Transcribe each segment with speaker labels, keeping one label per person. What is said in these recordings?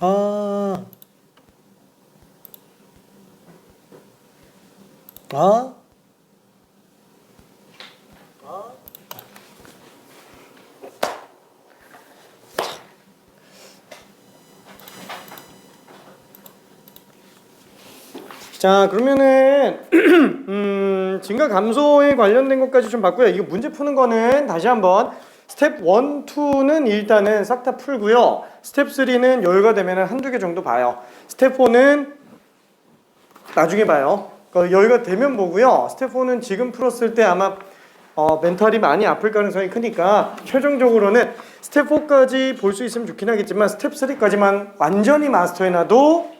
Speaker 1: 아, 아, 자, 그러면은 증가 감소에 관련된 것까지 좀 봤고요. 이거 문제 푸는 거는 다시 한번 스텝 1, 2는 일단은 싹 다 풀고요. 스텝 3는 여유가 되면 한두 개 정도 봐요. 스텝 4는 나중에 봐요. 그러니까 여유가 되면 보고요. 스텝 4는 지금 풀었을 때 아마 멘탈이 많이 아플 가능성이 크니까 최종적으로는 스텝 4까지 볼 수 있으면 좋긴 하겠지만 스텝 3까지만 완전히 마스터해놔도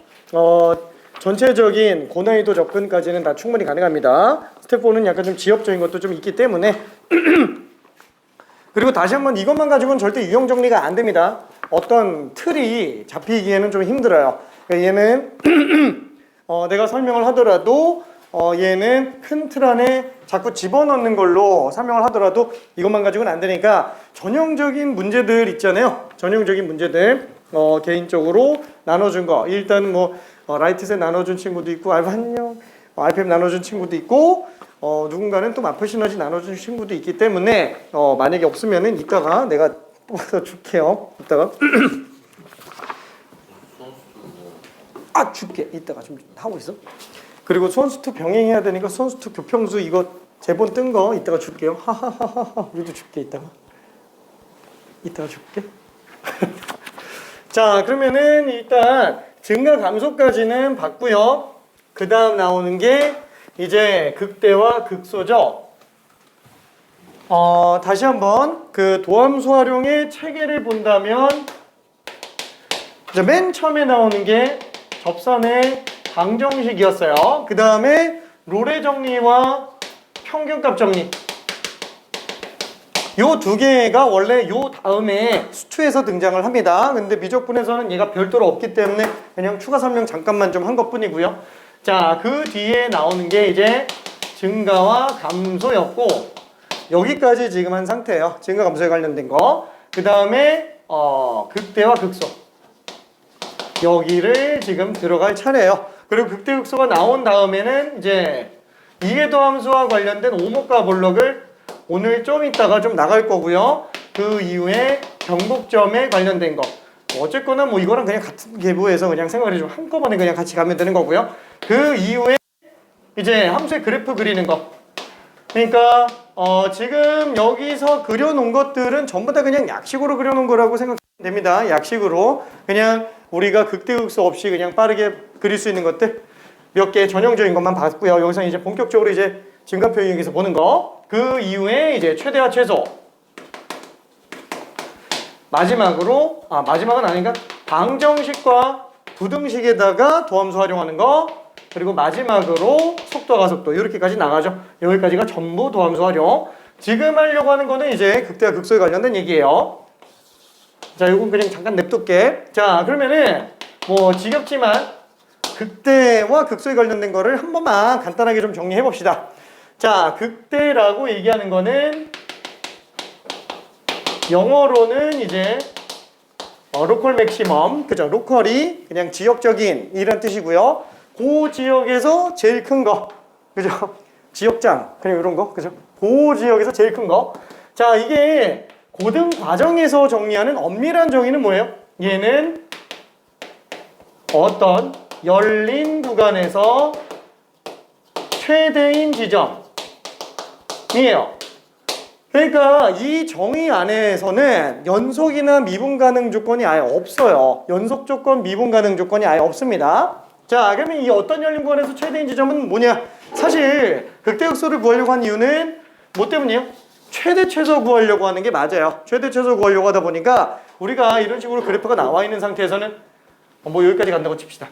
Speaker 1: 전체적인 고난이도 접근까지는 다 충분히 가능합니다. 스텝 4는 약간 좀 지엽적인 것도 좀 있기 때문에 그리고 다시 한번 이것만 가지고는 절대 유형 정리가 안 됩니다. 어떤 틀이 잡히기에는 좀 힘들어요. 그러니까 얘는 내가 설명을 하더라도 얘는 큰 틀 안에 자꾸 집어넣는 걸로 설명을 하더라도 이것만 가지고는 안 되니까 전형적인 문제들 있잖아요. 전형적인 문제들 개인적으로 나눠준 거 일단 뭐 라이트셋 나눠준 친구도 있고 알파한영 RPM 나눠준 친구도 있고 누군가는 또 마플 시너지 나눠준 친구도 있기 때문에 만약에 없으면은 이따가 내가 뽑아서 줄게요. 이따가 줄게. 이따가 좀 하고 있어. 그리고 선수투 병행해야 되니까 선수투 교평수 이거 제본 뜬 거 이따가 줄게요. 하하하하. 우리도 줄게 이따가 줄게. 자, 그러면은 일단 증가 감소까지는 봤고요. 그 다음 나오는 게 이제 극대와 극소죠. 다시 한번 그 도함수 활용의 체계를 본다면 이제 맨 처음에 나오는 게 접선의 방정식이었어요. 그 다음에 롤의 정리와 평균값 정리. 요 두 개가 원래 요 다음에 수투에서 등장을 합니다. 근데 미적분에서는 얘가 별도로 없기 때문에 그냥 추가 설명 잠깐만 좀 한 것뿐이고요. 자, 그 뒤에 나오는 게 이제 증가와 감소였고 여기까지 지금 한 상태예요. 증가 감소에 관련된 거. 그 다음에 극대와 극소. 여기를 지금 들어갈 차례예요. 그리고 극대 극소가 나온 다음에는 이제 이해도함수와 관련된 오목과 볼록을 오늘 좀 이따가 좀 나갈 거고요. 그 이후에 경북점에 관련된 거. 어쨌거나 뭐 이거랑 그냥 같은 계부에서 그냥 생각을 좀 한꺼번에 그냥 같이 가면 되는 거고요. 그 이후에 이제 함수의 그래프 그리는 거. 그러니까 지금 여기서 그려놓은 것들은 전부 다 그냥 약식으로 그려놓은 거라고 생각하면 됩니다. 약식으로 그냥 우리가 극대극소 없이 그냥 빠르게 그릴 수 있는 것들 몇 개 전형적인 것만 봤고요. 여기서 이제 본격적으로 이제 증가표 이용해서 보는 거. 그 이후에 이제 최대와 최소. 마지막으로 마지막은 아닌가? 방정식과 부등식에다가 도함수 활용하는 거. 그리고 마지막으로 속도와 가속도 이렇게까지 나가죠. 여기까지가 전부 도함수 활용. 지금 하려고 하는 거는 이제 극대와 극소에 관련된 얘기예요. 자, 이건 그냥 잠깐 냅둘게. 자, 그러면은 뭐 지겹지만 극대와 극소에 관련된 거를 한 번만 간단하게 좀 정리해 봅시다. 자, 극대라고 얘기하는 거는 영어로는 이제 로컬 맥시멈, 그죠? 로컬이 그냥 지역적인 이런 뜻이고요. 그 지역에서 제일 큰 거, 그죠? 지역장, 그냥 이런 거, 그죠? 그 지역에서 제일 큰 거. 자, 이게 고등 과정에서 정리하는 엄밀한 정의는 뭐예요? 얘는 어떤 열린 구간에서 최대인 지점이에요. 그러니까 이 정의 안에서는 연속이나 미분 가능 조건이 아예 없어요. 연속 조건, 미분 가능 조건이 아예 없습니다. 자, 그러면 이 어떤 열린 구간에서 최대인 지점은 뭐냐? 사실 극대극소를 구하려고 한 이유는 뭐 때문이에요? 최대 최소 구하려고 하는 게 맞아요. 최대 최소 구하려고 하다 보니까 우리가 이런 식으로 그래프가 나와 있는 상태에서는 뭐 여기까지 간다고 칩시다.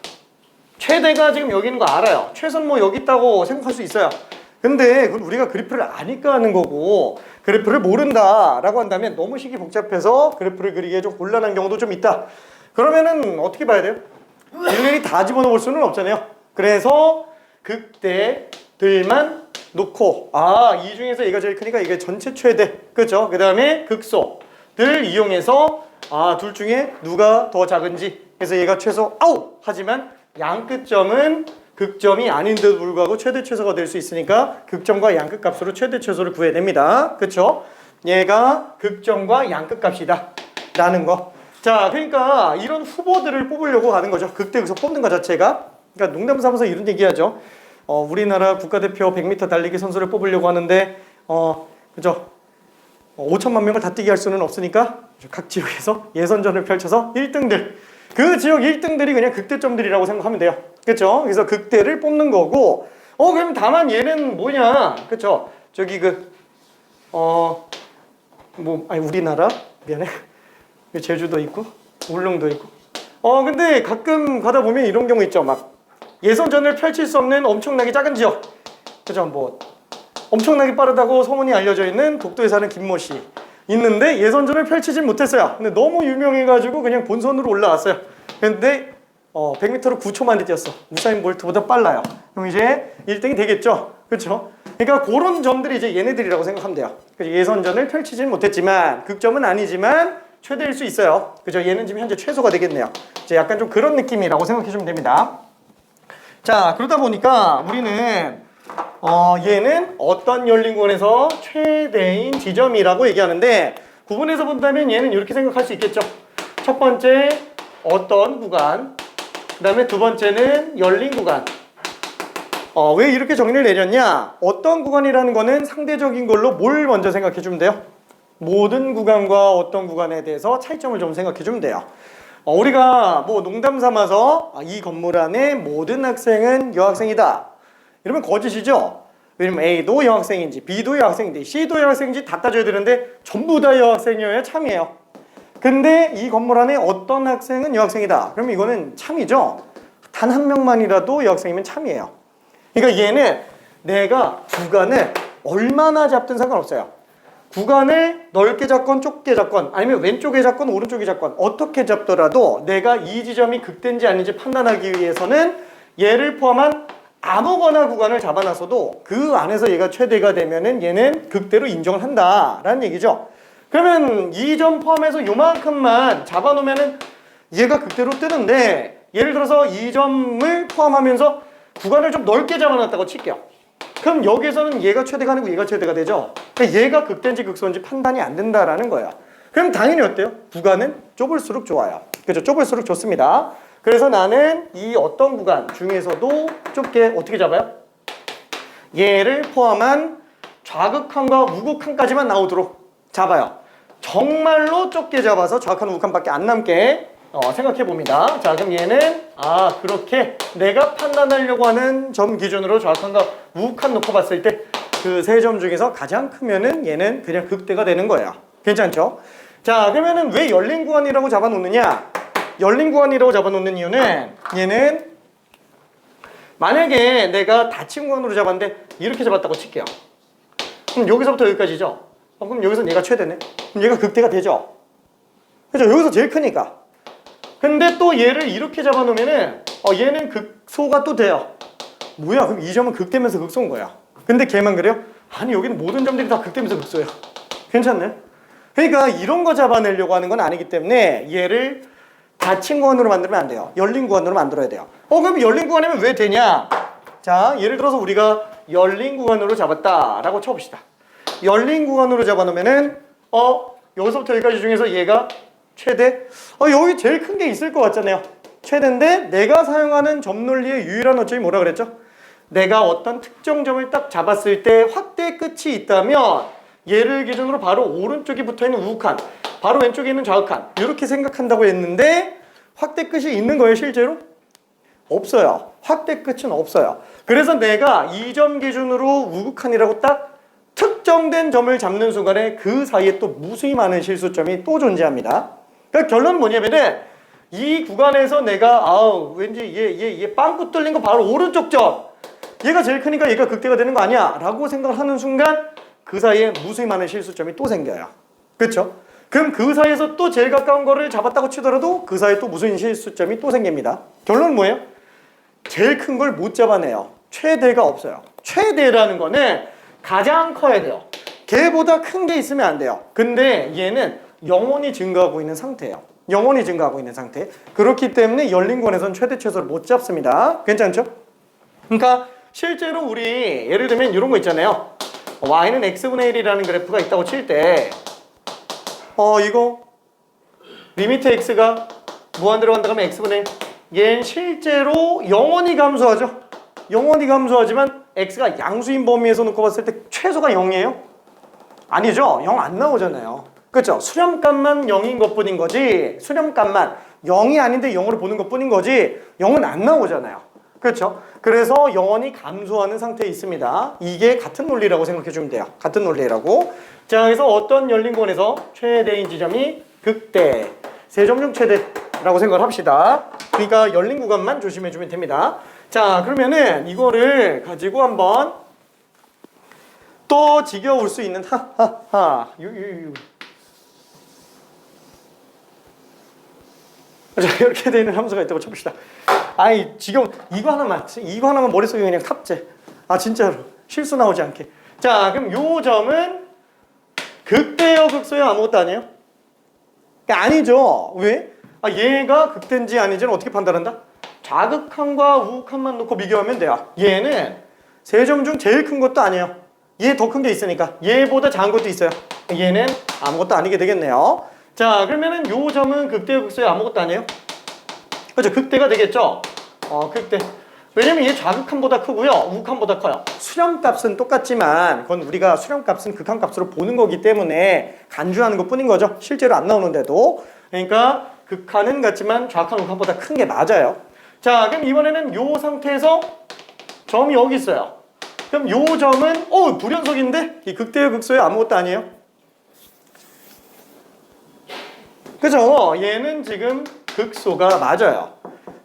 Speaker 1: 최대가 지금 여기 있는 거 알아요. 최소는 뭐 여기 있다고 생각할 수 있어요. 근데 그건 우리가 그래프를 아니까 하는 거고 그래프를 모른다라고 한다면 너무 식이 복잡해서 그래프를 그리기에 좀 곤란한 경우도 좀 있다. 그러면은 어떻게 봐야 돼요? 일일이 다 집어넣을 수는 없잖아요. 그래서 극대들만 놓고 이 중에서 얘가 제일 크니까 이게 전체 최대, 그죠? 그 다음에 극소들 이용해서 아, 둘 중에 누가 더 작은지. 그래서 얘가 최소 아우! 하지만 양끝점은 극점이 아닌데도 불구하고 최대 최소가 될 수 있으니까 극점과 양끝 값으로 최대 최소를 구해야 됩니다. 그쵸? 얘가 극점과 양끝 값이다 라는 거. 자, 그러니까 이런 후보들을 뽑으려고 하는 거죠. 극대극소 뽑는 것 자체가. 그러니까 농담 삼아서 이런 얘기하죠. 우리나라 국가대표 100m 달리기 선수를 뽑으려고 하는데 그죠? 5천만 명을 다 뛰게 할 수는 없으니까 각 지역에서 예선전을 펼쳐서 1등들, 그 지역 1등들이 그냥 극대점들이라고 생각하면 돼요. 그렇죠? 그래서 극대를 뽑는 거고, 그럼 다만 얘는 뭐냐? 그렇죠? 저기 우리나라 미안해. 제주도 있고 울릉도 있고. 근데 가끔 가다 보면 이런 경우 있죠. 막 예선전을 펼칠 수 없는 엄청나게 작은 지역. 그죠? 뭐 엄청나게 빠르다고 소문이 알려져 있는 독도에 사는 김모 씨 있는데 예선전을 펼치진 못했어요. 근데 너무 유명해가지고 그냥 본선으로 올라왔어요. 근데 100m로 9초 만에 뛰었어. 우사인 볼트보다 빨라요. 그럼 이제 1등이 되겠죠? 그렇죠? 그러니까 그런 점들이 이제 얘네들이라고 생각하면 돼요. 예선전을 펼치진 못했지만 극점은 아니지만 최대일 수 있어요. 그죠? 얘는 지금 현재 최소가 되겠네요. 이제 약간 좀 그런 느낌이라고 생각해 주면 됩니다. 자, 그러다 보니까 우리는 얘는 어떤 열린 구간에서 최대인 지점이라고 얘기하는데, 구분해서 본다면 얘는 이렇게 생각할 수 있겠죠. 첫 번째 어떤 구간, 그 다음에 두 번째는 열린 구간. 왜 이렇게 정리를 내렸냐? 어떤 구간이라는 거는 상대적인 걸로 뭘 먼저 생각해 주면 돼요? 모든 구간과 어떤 구간에 대해서 차이점을 좀 생각해 주면 돼요. 우리가 뭐 농담 삼아서 이 건물 안에 모든 학생은 여학생이다 이러면 거짓이죠. 왜냐면 A도 여학생인지 B도 여학생인지 C도 여학생인지 다 따져야 되는데 전부 다 여학생이어야 참이에요. 근데 이 건물 안에 어떤 학생은 여학생이다 그러면 이거는 참이죠. 단 한 명만이라도 여학생이면 참이에요. 그러니까 얘는 내가 구간을 얼마나 잡든 상관없어요. 구간을 넓게 잡건 좁게 잡건 아니면 왼쪽에 잡건 오른쪽에 잡건 어떻게 잡더라도 내가 이 지점이 극대인지 아닌지 판단하기 위해서는 얘를 포함한 아무거나 구간을 잡아놨어도 그 안에서 얘가 최대가 되면은 얘는 극대로 인정을 한다라는 얘기죠. 그러면 이 점 포함해서 요만큼만 잡아놓으면은 얘가 극대로 뜨는데, 예를 들어서 이 점을 포함하면서 구간을 좀 넓게 잡아놨다고 칠게요. 그럼 여기에서는 얘가 최대가 아니고 얘가 최대가 되죠. 그러니까 얘가 극대인지 극소인지 판단이 안 된다라는 거예요. 그럼 당연히 어때요? 구간은 좁을수록 좋아요. 그죠? 좁을수록 좋습니다. 그래서 나는 이 어떤 구간 중에서도 좁게 어떻게 잡아요? 얘를 포함한 좌극한과 우극한까지만 나오도록 잡아요. 정말로 좁게 잡아서 좌극한 우극한밖에 안 남게 생각해 봅니다. 자, 그럼 얘는 그렇게 내가 판단하려고 하는 점 기준으로 좌극한과 우극한 놓고 봤을 때 그 세 점 중에서 가장 크면은 얘는 그냥 극대가 되는 거예요. 괜찮죠? 자, 그러면은 왜 열린 구간이라고 잡아놓느냐? 열린 구간이라고 잡아놓는 이유는 얘는 만약에 내가 닫힌 구간으로 잡았는데 이렇게 잡았다고 칠게요. 그럼 여기서부터 여기까지죠? 그럼 여기서 얘가 최대네? 그럼 얘가 극대가 되죠? 그죠? 여기서 제일 크니까. 근데 또 얘를 이렇게 잡아놓으면은 얘는 극소가 또 돼요. 뭐야? 그럼 이 점은 극대면서 극소인 거야. 근데 걔만 그래요? 아니, 여기는 모든 점들이 다 극대면서 극소예요. 괜찮네? 그러니까 이런 거 잡아내려고 하는 건 아니기 때문에 얘를 닫힌 구간으로 만들면 안 돼요. 열린 구간으로 만들어야 돼요. 그럼 열린 구간이면 왜 되냐? 자, 예를 들어서 우리가 열린 구간으로 잡았다라고 쳐봅시다. 열린 구간으로 잡아놓으면은 여기서부터 여기까지 중에서 얘가 최대? 여기 제일 큰 게 있을 것 같잖아요. 최대인데 내가 사용하는 점 논리의 유일한 어점이 뭐라 그랬죠? 내가 어떤 특정 점을 딱 잡았을 때 확대 끝이 있다면 얘를 기준으로 바로 오른쪽에 붙어있는 우극한, 바로 왼쪽에 있는 좌극한 이렇게 생각한다고 했는데 확대 끝이 있는 거예요, 실제로? 없어요. 확대 끝은 없어요. 그래서 내가 이 점 기준으로 우극한이라고 딱 특정된 점을 잡는 순간에 그 사이에 또 무수히 많은 실수점이 또 존재합니다. 그러니까 결론은 뭐냐면은 이 구간에서 내가 왠지 얘 빵꾸 뚫린 거 바로 오른쪽 점, 얘가 제일 크니까 얘가 극대가 되는 거 아니야 라고 생각을 하는 순간 그 사이에 무수히 많은 실수점이 또 생겨요. 그렇죠? 그럼 그 사이에서 또 제일 가까운 거를 잡았다고 치더라도 그 사이에 또 무수히 실수점이 또 생깁니다. 결론은 뭐예요? 제일 큰 걸 못 잡아내요. 최대가 없어요. 최대라는 거는 가장 커야 돼요. 걔보다 큰 게 있으면 안 돼요. 근데 얘는 영원히 증가하고 있는 상태예요. 영원히 증가하고 있는 상태. 그렇기 때문에 열린 권에서는 최대 최소를 못 잡습니다. 괜찮죠? 그러니까 실제로 우리 예를 들면 이런 거 있잖아요. y는 x분의 1이라는 그래프가 있다고 칠 때 이거 리미트 x가 무한 들어간다 하면 x분의 1. 얘는 실제로 영원히 감소하죠. 영원히 감소하지만 x가 양수인 범위에서 놓고 봤을 때 최소가 0이에요? 아니죠. 0 안 나오잖아요. 그렇죠? 수렴값만 0인 것뿐인 거지. 수렴값만 0이 아닌데 0으로 보는 것뿐인 거지 0은 안 나오잖아요. 그렇죠? 그래서 영원히 감소하는 상태에 있습니다. 이게 같은 논리라고 생각해 주면 돼요. 같은 논리라고. 자, 그래서 어떤 열린 권에서 최대인 지점이 극대, 세점 중 최대라고 생각을 합시다. 그러니까 열린 구간만 조심해 주면 됩니다. 자, 그러면은 이거를 가지고 한번 또 지겨울 수 있는 자, 이렇게 되는 함수가 있다고 쳐봅시다. 아이, 지금 이거 하나만 머릿속에 그냥 탑재. 아, 진짜로 실수 나오지 않게. 자, 그럼 요 점은 극대요, 극소요? 아무것도 아니에요? 아니죠. 왜? 얘가 극대인지 아닌지는 어떻게 판단한다? 좌극한과 우극한만 놓고 비교하면 돼요. 얘는 세 점 중 제일 큰 것도 아니에요. 얘 더 큰 게 있으니까. 얘보다 작은 것도 있어요. 얘는 아무것도 아니게 되겠네요. 자, 그러면은 요 점은 극대요, 극소요? 아무것도 아니에요? 그렇죠? 극대가 되겠죠? 극대. 왜냐면 얘 좌극한보다 크고요, 우극한보다 커요. 수렴값은 똑같지만 그건 우리가 수렴값은 극한값으로 보는 거기 때문에 간주하는 것 뿐인 거죠. 실제로 안 나오는데도. 그러니까 극한은 같지만 좌극한, 우극한보다 큰 게 맞아요. 자, 그럼 이번에는 요 상태에서 점이 여기 있어요. 그럼 요 점은 불연속인데? 이 극대요, 극소요? 아무것도 아니에요? 그죠? 얘는 지금 극소가 맞아요.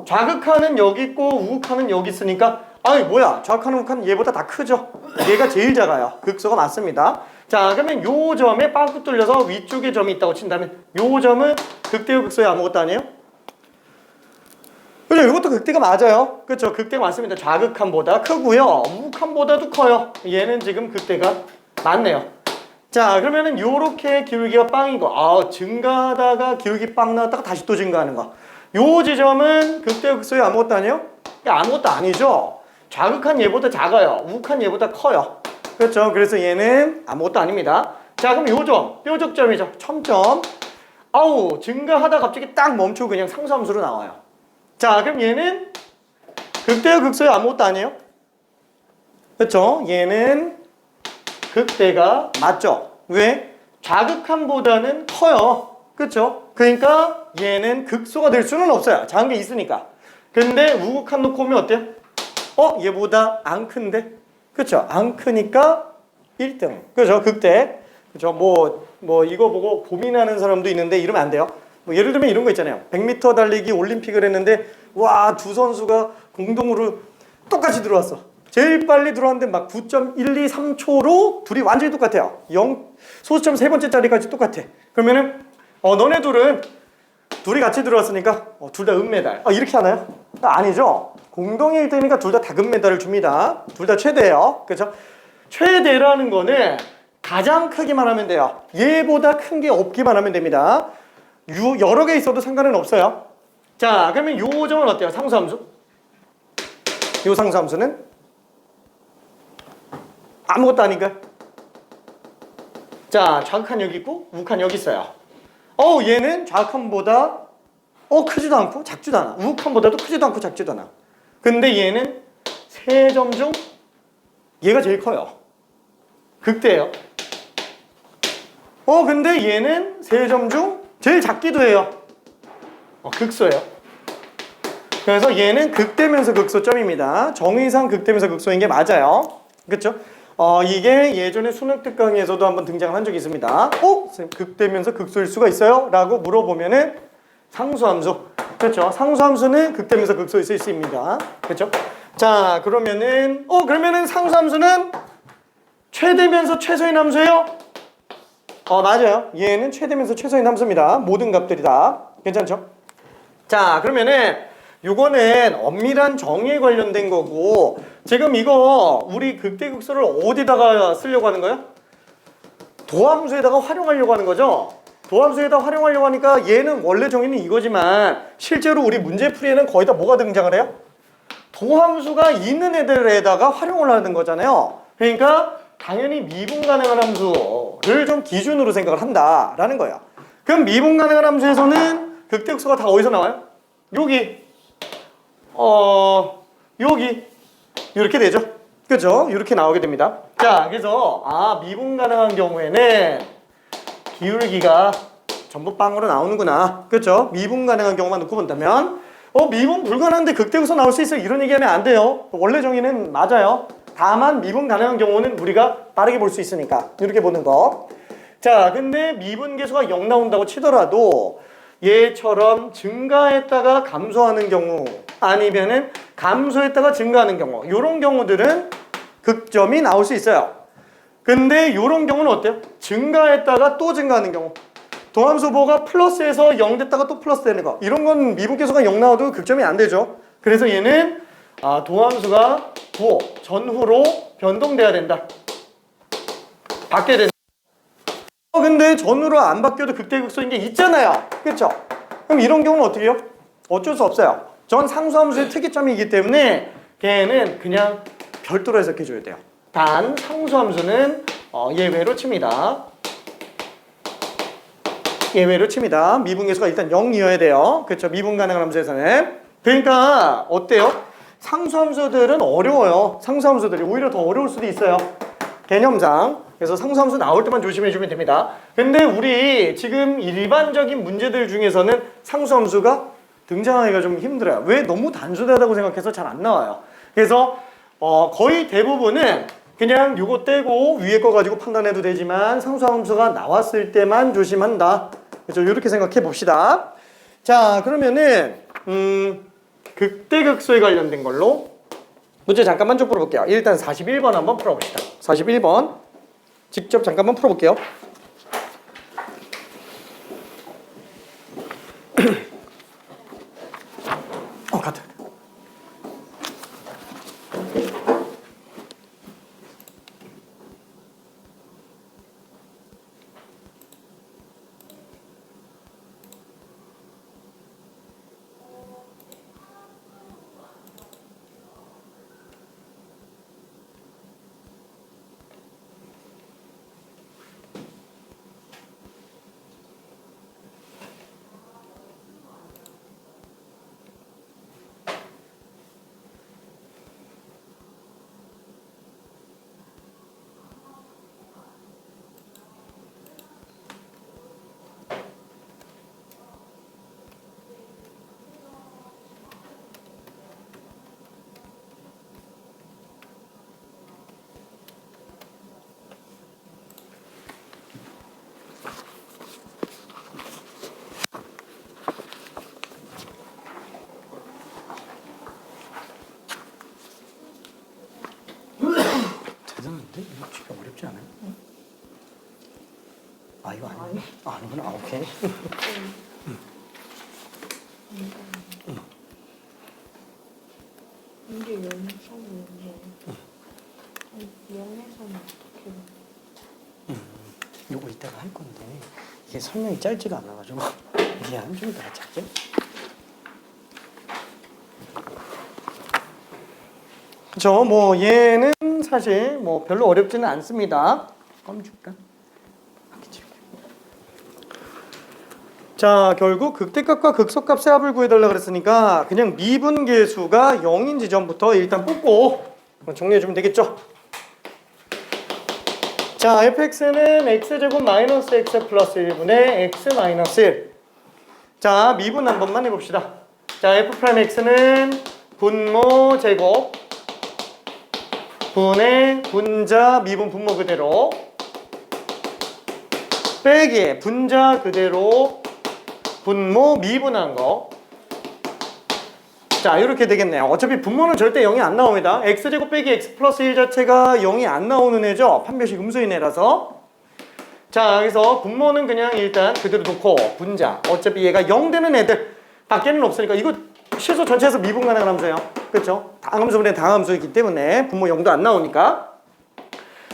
Speaker 1: 좌극한은 여기 있고 우극한은 여기 있으니까 뭐야, 좌극한, 우극한 얘보다 다 크죠? 얘가 제일 작아요. 극소가 맞습니다. 자, 그러면 요 점에 빵꾸 뚫려서 위쪽에 점이 있다고 친다면 요 점은 극대요, 극소요? 아무것도 아니에요? 그죠? 이것도 극대가 맞아요. 그렇죠? 극대가 맞습니다. 좌극한보다 크고요, 우극한보다도 커요. 얘는 지금 극대가 맞네요. 자, 그러면은 요렇게 기울기가 빵이고 증가하다가 기울기 빵 나왔다가 다시 또 증가하는 거. 요 지점은 극대요, 극소요? 아무것도 아니에요? 아무것도 아니죠. 좌극한 얘보다 작아요. 우극한 얘보다 커요. 그렇죠? 그래서 얘는 아무것도 아닙니다. 자, 그럼 요 점, 뾰족점이죠. 첨점. 증가하다 갑자기 딱 멈추고 그냥 상수함수로 나와요. 자, 그럼 얘는 극대요, 극소요? 아무것도 아니에요? 그렇죠? 얘는 극대가 맞죠? 왜? 좌극한보다는 커요. 그렇죠? 그러니까 얘는 극소가 될 수는 없어요. 작은 게 있으니까. 근데 우극한 놓고 오면 어때요? 얘보다 안 큰데? 그렇죠? 안 크니까 1등. 그렇죠? 극대. 그렇죠? 뭐 이거 보고 고민하는 사람도 있는데 이러면 안 돼요. 뭐 예를 들면 이런 거 있잖아요. 100m 달리기 올림픽을 했는데 와, 두 선수가 공동으로 똑같이 들어왔어. 제일 빨리 들어왔는데 막 9.123초로 둘이 완전히 똑같아요. 소수점 세 번째 자리까지 똑같아. 그러면은 너네 둘이 같이 들어왔으니까 둘 다 은메달. 이렇게 하나요? 아니죠. 공동의 1등이니까 둘 다 금메달을 줍니다. 둘 다 최대예요. 그렇죠? 최대라는 거는 가장 크기만 하면 돼요. 얘보다 큰 게 없기만 하면 됩니다. 여러 개 있어도 상관은 없어요. 자, 그러면 요 점은 어때요? 상수함수? 요 상수함수는 아무것도 아닌가요? 자, 좌극한 여기 있고 우극한 여기 있어요. 얘는 좌극한보다 크지도 않고 작지도 않아. 우극한보다도 크지도 않고 작지도 않아. 근데 얘는 세 점 중 얘가 제일 커요. 극대예요. 근데 얘는 세 점 중 제일 작기도 해요. 극소예요. 그래서 얘는 극대면서 극소점입니다. 정의상 극대면서 극소인 게 맞아요. 그렇죠? 이게 예전에 수능 특강에서도 한번 등장을 한 적이 있습니다. 선생님, 극대면서 극소일 수가 있어요? 라고 물어보면은 상수함수. 그렇죠? 상수함수는 극대면서 극소일 수 있습니다. 그렇죠? 자, 그러면은 상수함수는 최대면서 최소인 함수예요? 맞아요. 얘는 최대면서 최소인 함수입니다. 모든 값들이 다. 괜찮죠? 자, 그러면은 요거는 엄밀한 정의에 관련된 거고, 지금 이거 우리 극대극소를 어디다가 쓰려고 하는 거예요? 도함수에다가 활용하려고 하는 거죠? 도함수에다 활용하려고 하니까 얘는 원래 정의는 이거지만 실제로 우리 문제풀이에는 거의 다 뭐가 등장을 해요? 도함수가 있는 애들에다가 활용을 하는 거잖아요. 그러니까 당연히 미분 가능한 함수를 좀 기준으로 생각을 한다라는 거예요. 그럼 미분 가능한 함수에서는 극대극소가 다 어디서 나와요? 여기 여기 이렇게 되죠. 그죠? 이렇게 나오게 됩니다. 자, 그래서 미분 가능한 경우에는 기울기가 전부 빵으로 나오는구나. 그죠? 미분 가능한 경우만 놓고 본다면 미분 불가능한데 극대극소 나올 수 있어, 이런 얘기하면 안 돼요. 원래 정의는 맞아요. 다만 미분 가능한 경우는 우리가 빠르게 볼 수 있으니까 이렇게 보는 거. 자, 근데 미분 계수가 0 나온다고 치더라도 얘처럼 증가했다가 감소하는 경우 아니면은 감소했다가 증가하는 경우, 이런 경우들은 극점이 나올 수 있어요. 근데 이런 경우는 어때요? 증가했다가 또 증가하는 경우, 도함수보가 플러스에서 0 됐다가 또 플러스 되는 거, 이런 건 미분 계수가 0 나와도 극점이 안 되죠. 그래서 얘는 도함수가 부호, 전후로 변동돼야 된다. 바뀌어야 된다. 근데 전후로 안 바뀌어도 극대극소인 게 있잖아요. 그렇죠? 그럼 이런 경우는 어떻게 해요? 어쩔 수 없어요. 전 상수함수의 특이점이기 때문에 걔는 그냥 별도로 해석해 줘야 돼요. 단 상수함수는 예외로 칩니다. 예외로 칩니다. 미분계수가 일단 0이어야 돼요. 그렇죠? 미분 가능한 함수에서는. 그러니까 어때요? 상수함수들은 어려워요. 상수함수들이 오히려 더 어려울 수도 있어요. 개념상. 그래서 상수함수 나올 때만 조심해 주면 됩니다. 근데 우리 지금 일반적인 문제들 중에서는 상수함수가 등장하기가 좀 힘들어요. 왜? 너무 단순하다고 생각해서 잘 안 나와요. 그래서 거의 대부분은 그냥 요거 떼고 위에 거 가지고 판단해도 되지만 상수함수가 나왔을 때만 조심한다. 그래서 이렇게 생각해 봅시다. 자, 그러면은 극대극소에 관련된 걸로 문제 잠깐만 좀 풀어볼게요. 일단 41번 한번 풀어봅시다. 41번 직접 잠깐만 풀어볼게요. 카드. 대단한데? 이거 진짜 어렵지 않아요? 이거 아니야? 아니구나. 오케이.
Speaker 2: 이게 영상인데 영에서는 어떻게
Speaker 1: 요거 이따가 할 건데 이게 설명이 짧지가 않아가지고 미안, 좀 이따가 할게. 그쵸, 뭐 얘는 사실 뭐 별로 어렵지는 않습니다. 껌 줄까? 자, 결국 극대값과 극소값의 합을 구해달라 그랬으니까 그냥 미분계수가 0인 지점부터 일단 뽑고 정리해주면 되겠죠. 자, fx는 x제곱 마이너스 x 플러스 1분의 x 마이너스 1. 자, 미분 한 번만 해봅시다. 자, f'x는 분모 제곱 분의 분자 미분 분모 그대로 빼기 분자 그대로 분모 미분한 거. 자, 이렇게 되겠네요. 어차피 분모는 절대 0이 안 나옵니다. x제곱 빼기 x 플러스 1 자체가 0이 안 나오는 애죠. 판별식 음수인 애라서. 자, 그래서 분모는 그냥 일단 그대로 놓고 분자, 어차피 얘가 0 되는 애들 밖에는 없으니까 이거 실수 전체에서 미분 가능한 함수예요. 그렇죠? 당함수분의 당함수이기 때문에 분모 0도 안 나오니까.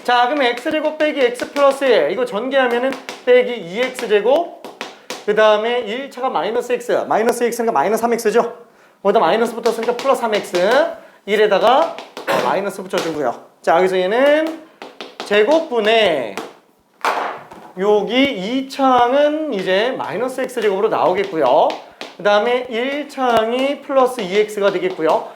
Speaker 1: 자, 그럼 x제곱 빼기 x 플러스 1 이거 전개하면은 빼기 2x제곱 그 다음에 1차가 마이너스 x, 마이너스 x니까 마이너스 3x죠. 거기다 마이너스 붙었으니까 플러스 3x, 1에다가 마이너스 붙여주고요. 자, 여기서 얘는 제곱분의 여기 2창은 이제 마이너스 x제곱으로 나오겠고요. 그 다음에 1창이 플러스 2x가 되겠고요.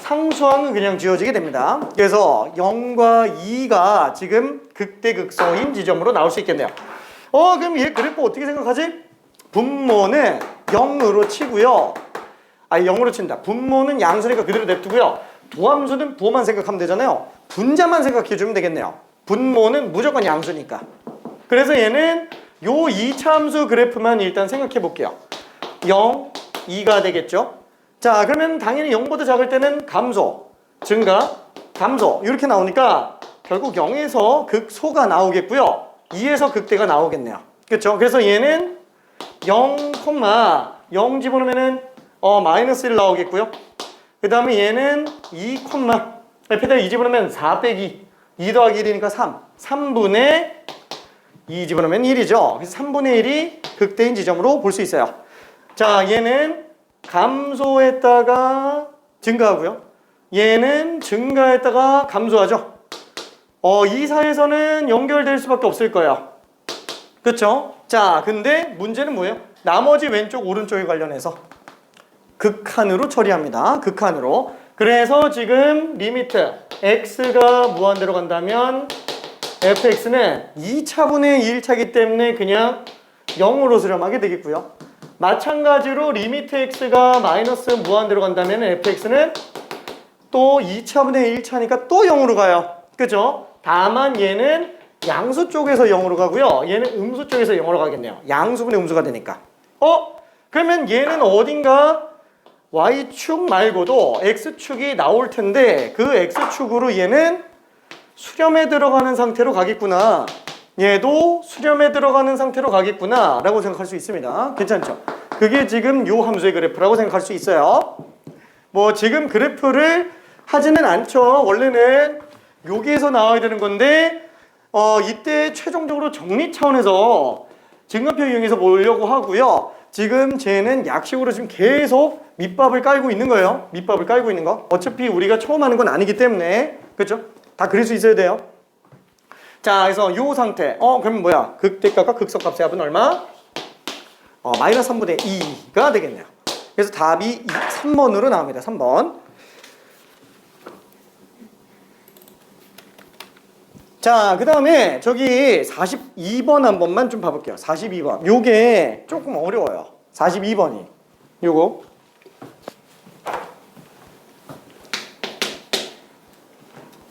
Speaker 1: 상수항은 그냥 지워지게 됩니다. 그래서 0과 2가 지금 극대극소인 지점으로 나올 수 있겠네요. 그럼 얘 그래프 어떻게 생각하지? 분모는 0으로 치고요. 0으로 친다. 분모는 양수니까 그대로 냅두고요. 도함수는 부호만 생각하면 되잖아요. 분자만 생각해주면 되겠네요. 분모는 무조건 양수니까. 그래서 얘는 요 2차 함수 그래프만 일단 생각해 볼게요. 0, 2가 되겠죠. 자, 그러면 당연히 0보다 작을 때는 감소, 증가, 감소 이렇게 나오니까 결국 0에서 극소가 나오겠고요. 2에서 극대가 나오겠네요. 그렇죠? 그래서 얘는 0, 집어넣으면은 마이너스 1 나오겠고요. 그 다음에 얘는 2, 에피다 2 집어넣으면 4 빼기 2 더하기 1이니까 3분의 2 집어넣으면 1이죠. 그래서 3분의 1이 극대인 지점으로 볼 수 있어요. 자, 얘는 감소했다가 증가하고요. 얘는 증가했다가 감소하죠. 이 사이에서는 연결될 수밖에 없을 거예요. 그렇죠? 자, 근데 문제는 뭐예요? 나머지 왼쪽 오른쪽에 관련해서 극한으로 처리합니다. 극한으로. 그래서 지금 리미트 x가 무한대로 간다면 fx는 2차분의 1차이기 때문에 그냥 0으로 수렴하게 되겠고요. 마찬가지로 리미트 x가 마이너스 무한대로 간다면 fx는 또 2차분의 1차니까 또 0으로 가요. 그죠? 다만 얘는 양수 쪽에서 0으로 가고요. 얘는 음수 쪽에서 0으로 가겠네요. 양수분의 음수가 되니까. 그러면 얘는 어딘가 y축 말고도 x축이 나올 텐데 그 x축으로 얘는 수렴에 들어가는 상태로 가겠구나. 얘도 수렴에 들어가는 상태로 가겠구나 라고 생각할 수 있습니다. 괜찮죠? 그게 지금 요 함수의 그래프라고 생각할 수 있어요. 뭐 지금 그래프를 하지는 않죠. 원래는 여기에서 나와야 되는 건데 이때 최종적으로 정리 차원에서 증가표 이용해서 보려고 하고요. 지금 쟤는 약식으로 지금 계속 밑밥을 깔고 있는 거예요. 밑밥을 깔고 있는 거. 어차피 우리가 처음 하는 건 아니기 때문에 그렇죠? 다 그릴 수 있어야 돼요. 자, 그래서 요 상태. 그러면 뭐야? 극대값과 극소값의 합은 얼마? 마이너스 3분의 2가 되겠네요. 그래서 답이 3번으로 나옵니다. 3번. 자, 그 다음에 저기 42번 한 번만 좀 봐볼게요. 42번. 요게 조금 어려워요. 42번이. 요거.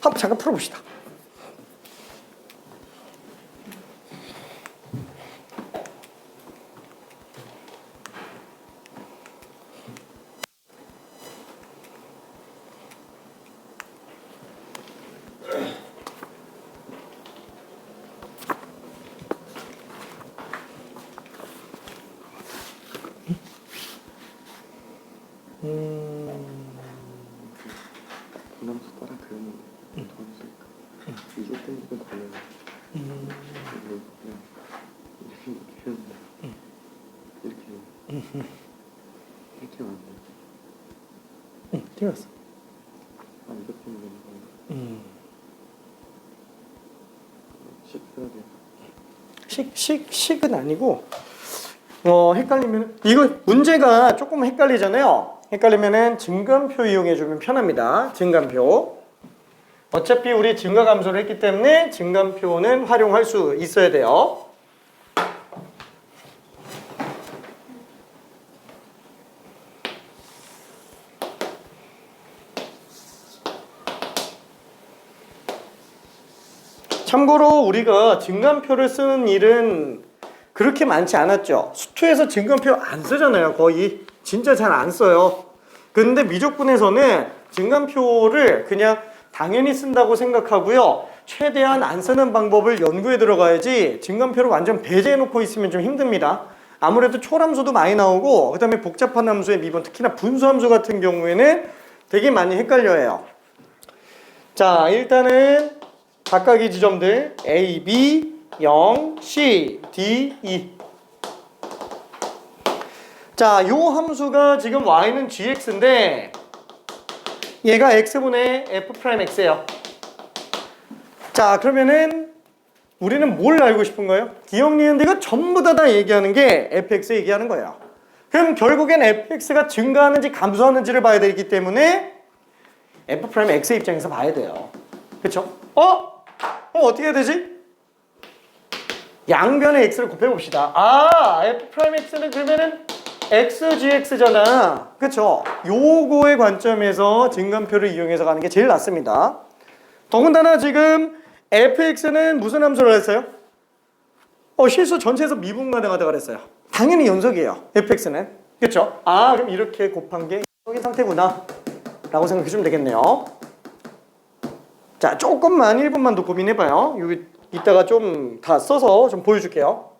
Speaker 1: 한번 잠깐 풀어봅시다.
Speaker 3: 분함수 따라 그렸는데 도함수니까 이것 때문에 이건 달라요. 이거 그냥 이렇게 했는데 이렇게 왔네.
Speaker 1: 틀렸어.
Speaker 3: 이것 때문에 이거 식 써야 돼.
Speaker 1: 식은 아니고 헷갈리면 이거 문제가 조금 헷갈리잖아요. 헷갈리면은 증감표 이용해 주면 편합니다. 증감표. 어차피 우리 증가 감소를 했기 때문에 증감표는 활용할 수 있어야 돼요. 참고로 우리가 증감표를 쓰는 일은 그렇게 많지 않았죠. 수투에서 증감표 안 쓰잖아요. 거의 진짜 잘 안 써요. 근데 미적분에서는 증감표를 그냥 당연히 쓴다고 생각하고요. 최대한 안 쓰는 방법을 연구해 들어가야지 증감표를 완전 배제해 놓고 있으면 좀 힘듭니다. 아무래도 초람수도 많이 나오고 그 다음에 복잡한 함수의 미분, 특히나 분수함수 같은 경우에는 되게 많이 헷갈려해요. 자, 일단은 각각의 지점들 A, B, 0, C, D, E. 자, 요 함수가 지금 y는 gx인데 얘가 x분의 f'x예요. 자, 그러면은 우리는 뭘 알고 싶은 거예요? 기억, 니은, 디귿 전부 다 얘기하는 게 fx 얘기하는 거예요. 그럼 결국엔 fx가 증가하는지 감소하는지를 봐야 되기 때문에 f'x의 입장에서 봐야 돼요. 그쵸? 어떻게 해야 되지? 양변의 x를 곱해봅시다. f'x는 그러면은 xgx잖아. 그쵸? 요거의 관점에서 증감표를 이용해서 가는 게 제일 낫습니다. 더군다나 지금 fx는 무슨 함수를 했어요? 실수 전체에서 미분 가능하다고 그랬어요. 당연히 연속이에요. fx는. 그쵸? 그럼 이렇게 곱한 게 연속인 상태구나 라고 생각해 주면 되겠네요. 자, 조금만 1분만 더 고민해봐요. 여기 이따가 좀 다 써서 좀 보여줄게요.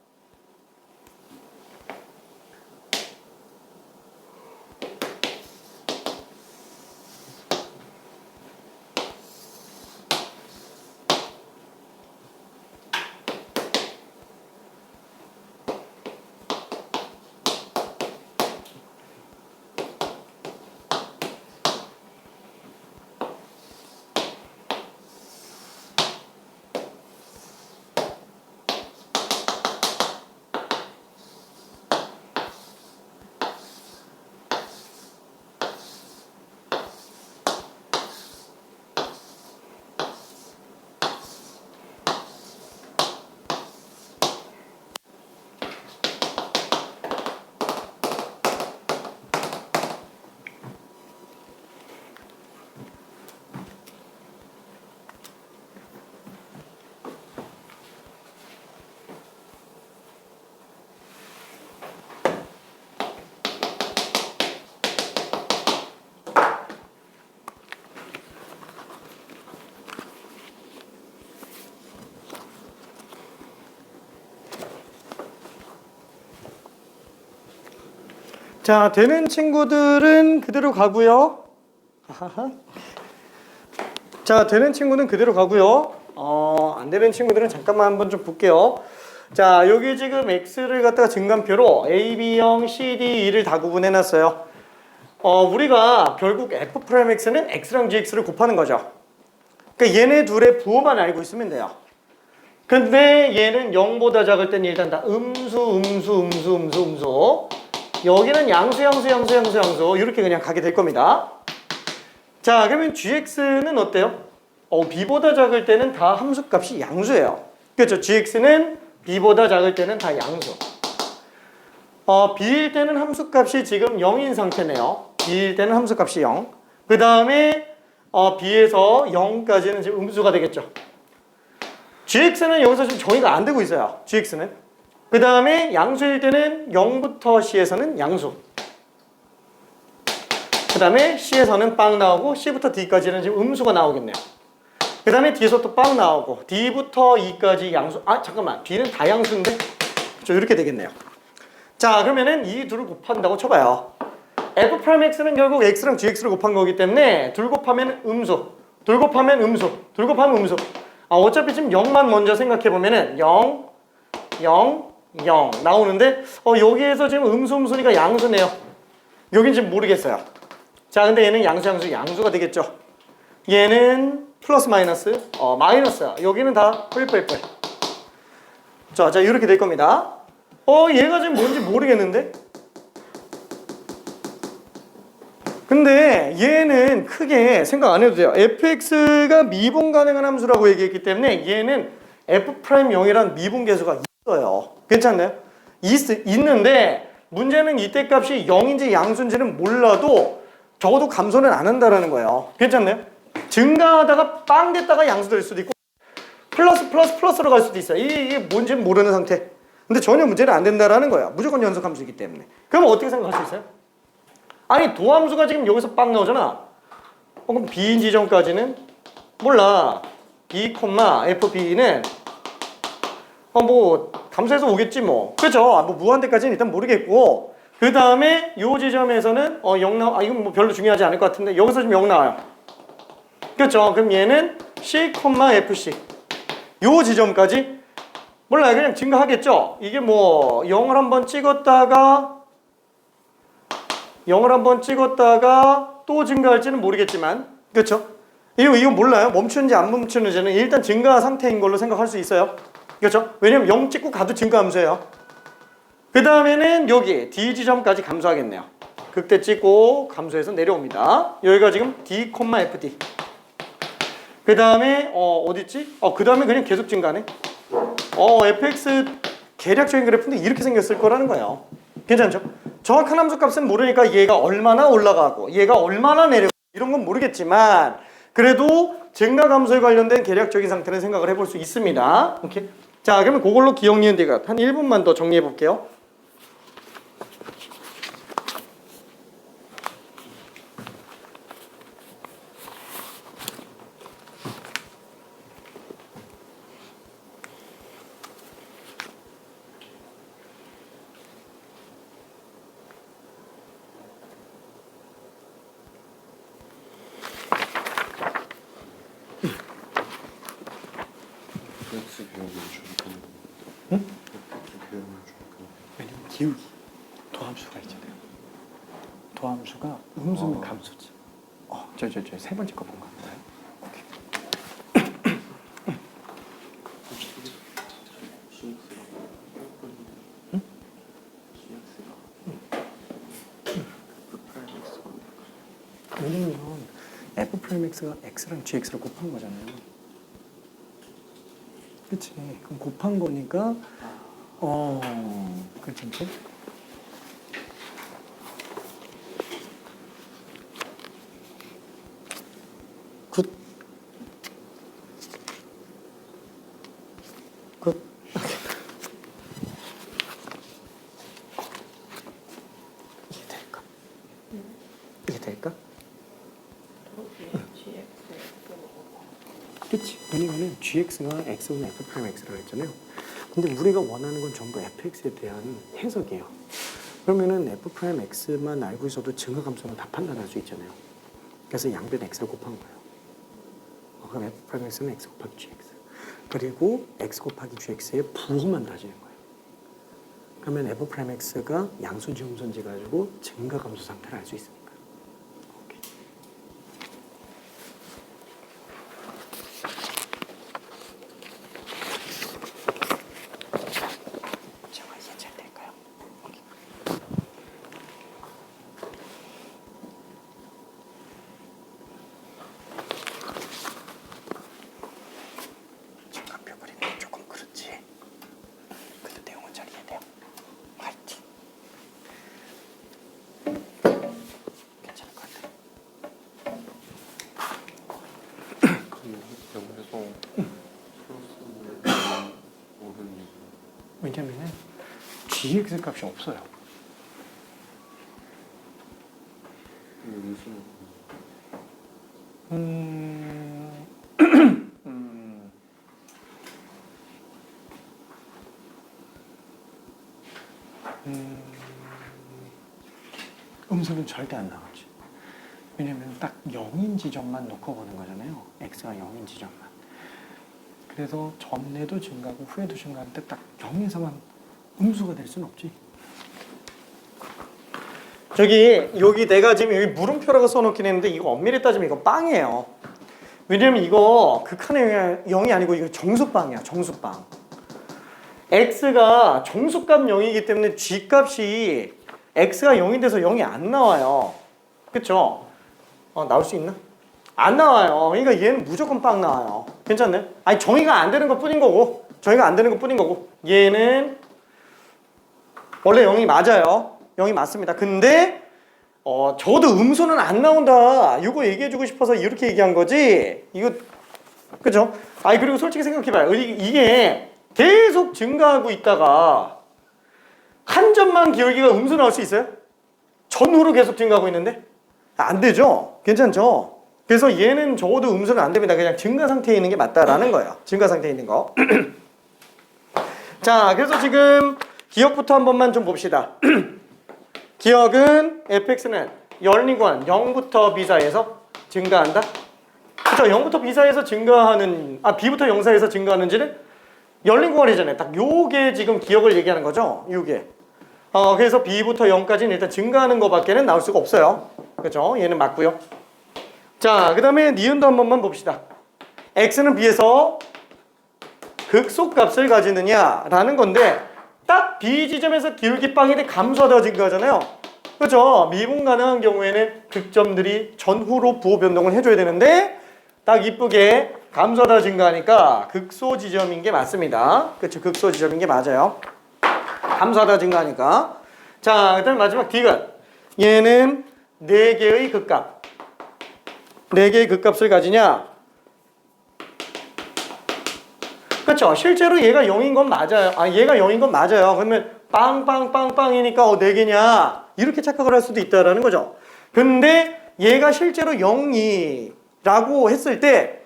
Speaker 1: 자, 되는 친구들은 그대로 가고요. 자, 되는 친구는 그대로 가고요. 안 되는 친구들은 잠깐만 한번 좀 볼게요. 자, 여기 지금 x를 갖다가 증감표로 a, b형, c, d, e를 다 구분해 놨어요. 우리가 결국 f'x는 x랑 gx를 곱하는 거죠. 그러니까 얘네 둘의 부호만 알고 있으면 돼요. 근데 얘는 0보다 작을 땐 일단 다 음수 여기는 양수 이렇게 그냥 가게 될 겁니다. 자, 그러면 gx는 어때요? b보다 작을 때는 다 함수값이 양수예요. 그렇죠? gx는 b보다 작을 때는 다 양수. b일 때는 함수값이 지금 0인 상태네요. b일 때는 함수값이 0. 그 다음에 b에서 0까지는 지금 음수가 되겠죠. gx는 여기서 지금 정의가 안 되고 있어요. gx는. 그 다음에 양수일 때는 0부터 c에서는 양수. 그 다음에 c에서는 빵 나오고 c부터 d까지는 지금 음수가 나오겠네요. 그 다음에 d에서 또 빵 나오고 d부터 e까지 양수. 잠깐만, d는 다 양수인데? 그렇죠, 이렇게 되겠네요. 자, 그러면은 이 둘을 곱한다고 쳐봐요. f'x는 결국 x랑 gx를 곱한 거기 때문에 둘 곱하면 음수, 둘 곱하면 음수, 둘 곱하면 음수. 어차피 지금 0만 먼저 생각해보면은 0, 0, 0 나오는데 여기에서 지금 음수니까 양수네요. 여긴 지금 모르겠어요. 자, 근데 얘는 양수가 되겠죠. 얘는 플러스 마이너스, 마이너스야. 여기는 다 뿔뿔뿔. 자, 이렇게 될 겁니다. 얘가 지금 뭔지 모르겠는데? 근데 얘는 크게 생각 안 해도 돼요. fx가 미분 가능한 함수라고 얘기했기 때문에 얘는 f'0이란 미분 계수가 있어요. 괜찮나요? 있는데 문제는 이때 값이 0인지 양수인지는 몰라도 적어도 감소는 안 한다라는 거예요. 괜찮나요? 증가하다가 빵 됐다가 양수 될 수도 있고 플러스로 갈 수도 있어요. 이게 뭔지는 모르는 상태. 근데 전혀 문제는 안 된다라는 거예요. 무조건 연속 함수이기 때문에. 그럼 어떻게 생각할 수 있어요? 아니, 도함수가 지금 여기서 빵 나오잖아. 그럼 b인 지점까지는 몰라. b, fb는 감소해서 오겠지 뭐. 그죠? 무한대까지는 일단 모르겠고, 그 다음에 요 지점에서는 0 나와. 이건 뭐 별로 중요하지 않을 것 같은데 여기서 지금 0 나와요. 그렇죠? 그럼 얘는 c, fc 요 지점까지 몰라요. 그냥 증가하겠죠? 이게 0을 한번 찍었다가 0을 한번 찍었다가 또 증가할지는 모르겠지만, 그렇죠? 이거 몰라요. 멈추는지 안 멈추는지는 일단 증가 상태인 걸로 생각할 수 있어요. 그렇죠? 왜냐면 0 찍고 가도 증가 함수예요. 그 다음에는 여기 D 지점까지 감소하겠네요. 극대 찍고 감소해서 내려옵니다. 여기가 지금 D, FD. 그 다음에 어딨지? 그 다음에 그냥 계속 증가하네. fx 계략적인 그래프인데 이렇게 생겼을 거라는 거예요. 괜찮죠? 정확한 함수 값은 모르니까 얘가 얼마나 올라가고 얘가 얼마나 내려가고 이런 건 모르겠지만 그래도 증가 감소에 관련된 계략적인 상태는 생각을 해볼 수 있습니다. 오케이? 자, 그러면 그걸로 기억 니은 디귿 한 1분만 더 정리해 볼게요.
Speaker 3: X 배우면 좋을
Speaker 1: 응?
Speaker 3: X 배우면 좋을
Speaker 1: 왜냐면 기울기 도함수가 있잖아요. 도함수가 음수는 감수지. 저 세 번째 거 본 거 같아요. 왜냐면 f 프라임 x가 x랑 gx를 곱한 거잖아요. 그치? 그럼 곱한 거니까 괜찮지? 굿. 이해될까? 이해될까? 그치? 왜냐면은 gx가 x분의 f 프라임 x라고 했잖아요. 근데 우리가 원하는 건 전부 fx에 대한 해석이에요. 그러면은 f 프라임 x만 알고 있어도 증가 감소는 다 판단할 수 있잖아요. 그래서 양변 x를 곱한 거예요. 그럼 f 프라임 x는 x 곱하기 gx. 그리고 x 곱하기 gx의 부호만 따지는 거예요. 그러면 f 프라임 x가 양수지 음수인지 가지고 증가 감소 상태를 알 수 있습니다. 왜냐면은 gx 값이 없어요. 음수는 절대 안 나오지. 왜냐면 딱 0인 지점만 놓고 보는 거잖아요. x가 0인 지점만. 그래서 전에도 증가하고 후에도 증가할 때 딱 0에서만 음수가 될 수는 없지. 여기 내가 지금 여기 물음표라고 써놓긴 했는데 이거 엄밀히 따지면 이거 빵이에요. 왜냐면 이거 극한의 0이 아니고 이거 정수빵이야. 정수빵. x가 정수값 0이기 때문에 g값이 x가 0이 돼서 0이 안 나와요. 그쵸? 나올 수 있나? 안 나와요. 그러니까 얘는 무조건 빵 나와요. 괜찮네? 아니 정의가 안 되는 것 뿐인 거고 정의가 안 되는 것 뿐인 거고 얘는 원래 0이 맞아요. 0이 맞습니다. 근데 저도 음수는 안 나온다. 이거 얘기해주고 싶어서 이렇게 얘기한 거지. 이거 그죠? 아니 그리고 솔직히 생각해봐요. 이게 계속 증가하고 있다가 한 점만 기울기가 음수 나올 수 있어요? 전후로 계속 증가하고 있는데? 안 되죠? 괜찮죠? 그래서 얘는 적어도 음수는 안 됩니다. 그냥 증가 상태에 있는 게 맞다라는 거예요. 증가 상태에 있는 거. 자, 그래서 지금 기억부터 한 번만 좀 봅시다. 기억은 fx는 열린 권 0부터 b 사이에서 증가한다. 그렇죠? 0부터 b 사이에서 증가하는 b부터 0 사이에서 증가하는지는 열린 구간이잖아요. 딱 요게 지금 기억을 얘기하는 거죠. 요게. 그래서 b부터 0까지는 일단 증가하는 것밖에는 나올 수가 없어요. 그렇죠? 얘는 맞고요. 자, 그 다음에 니은도 한 번만 봅시다. x는 b에서 극소값을 가지느냐라는 건데 딱 b 지점에서 기울기빵이 돼 감소하다가 증가하잖아요. 그렇죠? 미분 가능한 경우에는 극점들이 전후로 부호 변동을 해줘야 되는데 딱 이쁘게 감소하다가 증가하니까 극소 지점인 게 맞습니다. 그렇죠? 극소 지점인 게 맞아요. 감소하다가 증가하니까. 자, 그 다음에 마지막 디귿. 얘는 4개의 극값. 4개의 극값을 가지냐? 그렇죠. 실제로 얘가 0인 건 맞아요. 얘가 0인 건 맞아요. 그러면 빵빵빵빵이니까 4개냐? 이렇게 착각을 할 수도 있다라는 거죠. 근데 얘가 실제로 0이라고 했을 때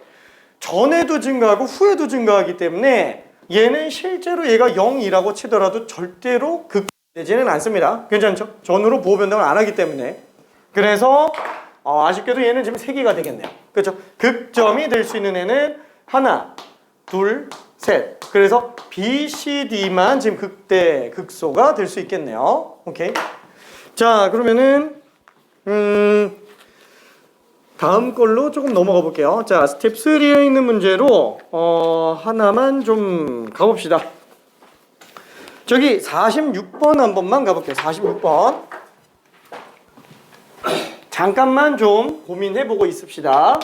Speaker 1: 전에도 증가하고 후에도 증가하기 때문에 얘는 실제로 얘가 0이라고 치더라도 절대로 극되지는 않습니다. 괜찮죠? 전후로 부호 변동을 안 하기 때문에. 그래서 아쉽게도 얘는 지금 3개가 되겠네요. 그렇죠? 극점이 될 수 있는 애는 하나, 둘, 셋. 그래서 B, C, D만 지금 극대, 극소가 될 수 있겠네요. 오케이. 자, 그러면은 다음 걸로 조금 넘어가 볼게요. 자, 스텝 3에 있는 문제로 하나만 좀 가봅시다. 저기 46번 한 번만 가볼게요. 46번. 잠깐만 좀 고민해보고 있읍시다.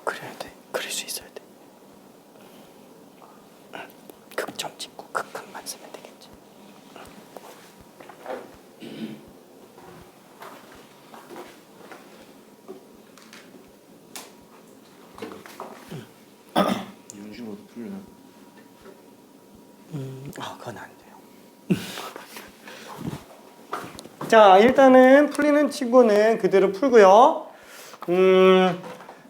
Speaker 1: 그래야 돼. 그릴 수 있어야 돼. 극점 찍고 극극만 쓰면 되겠지.
Speaker 3: 이런 식으로 풀려나?
Speaker 1: 그건 안 돼요. 자, 일단은 풀리는 친구는 그대로 풀고요.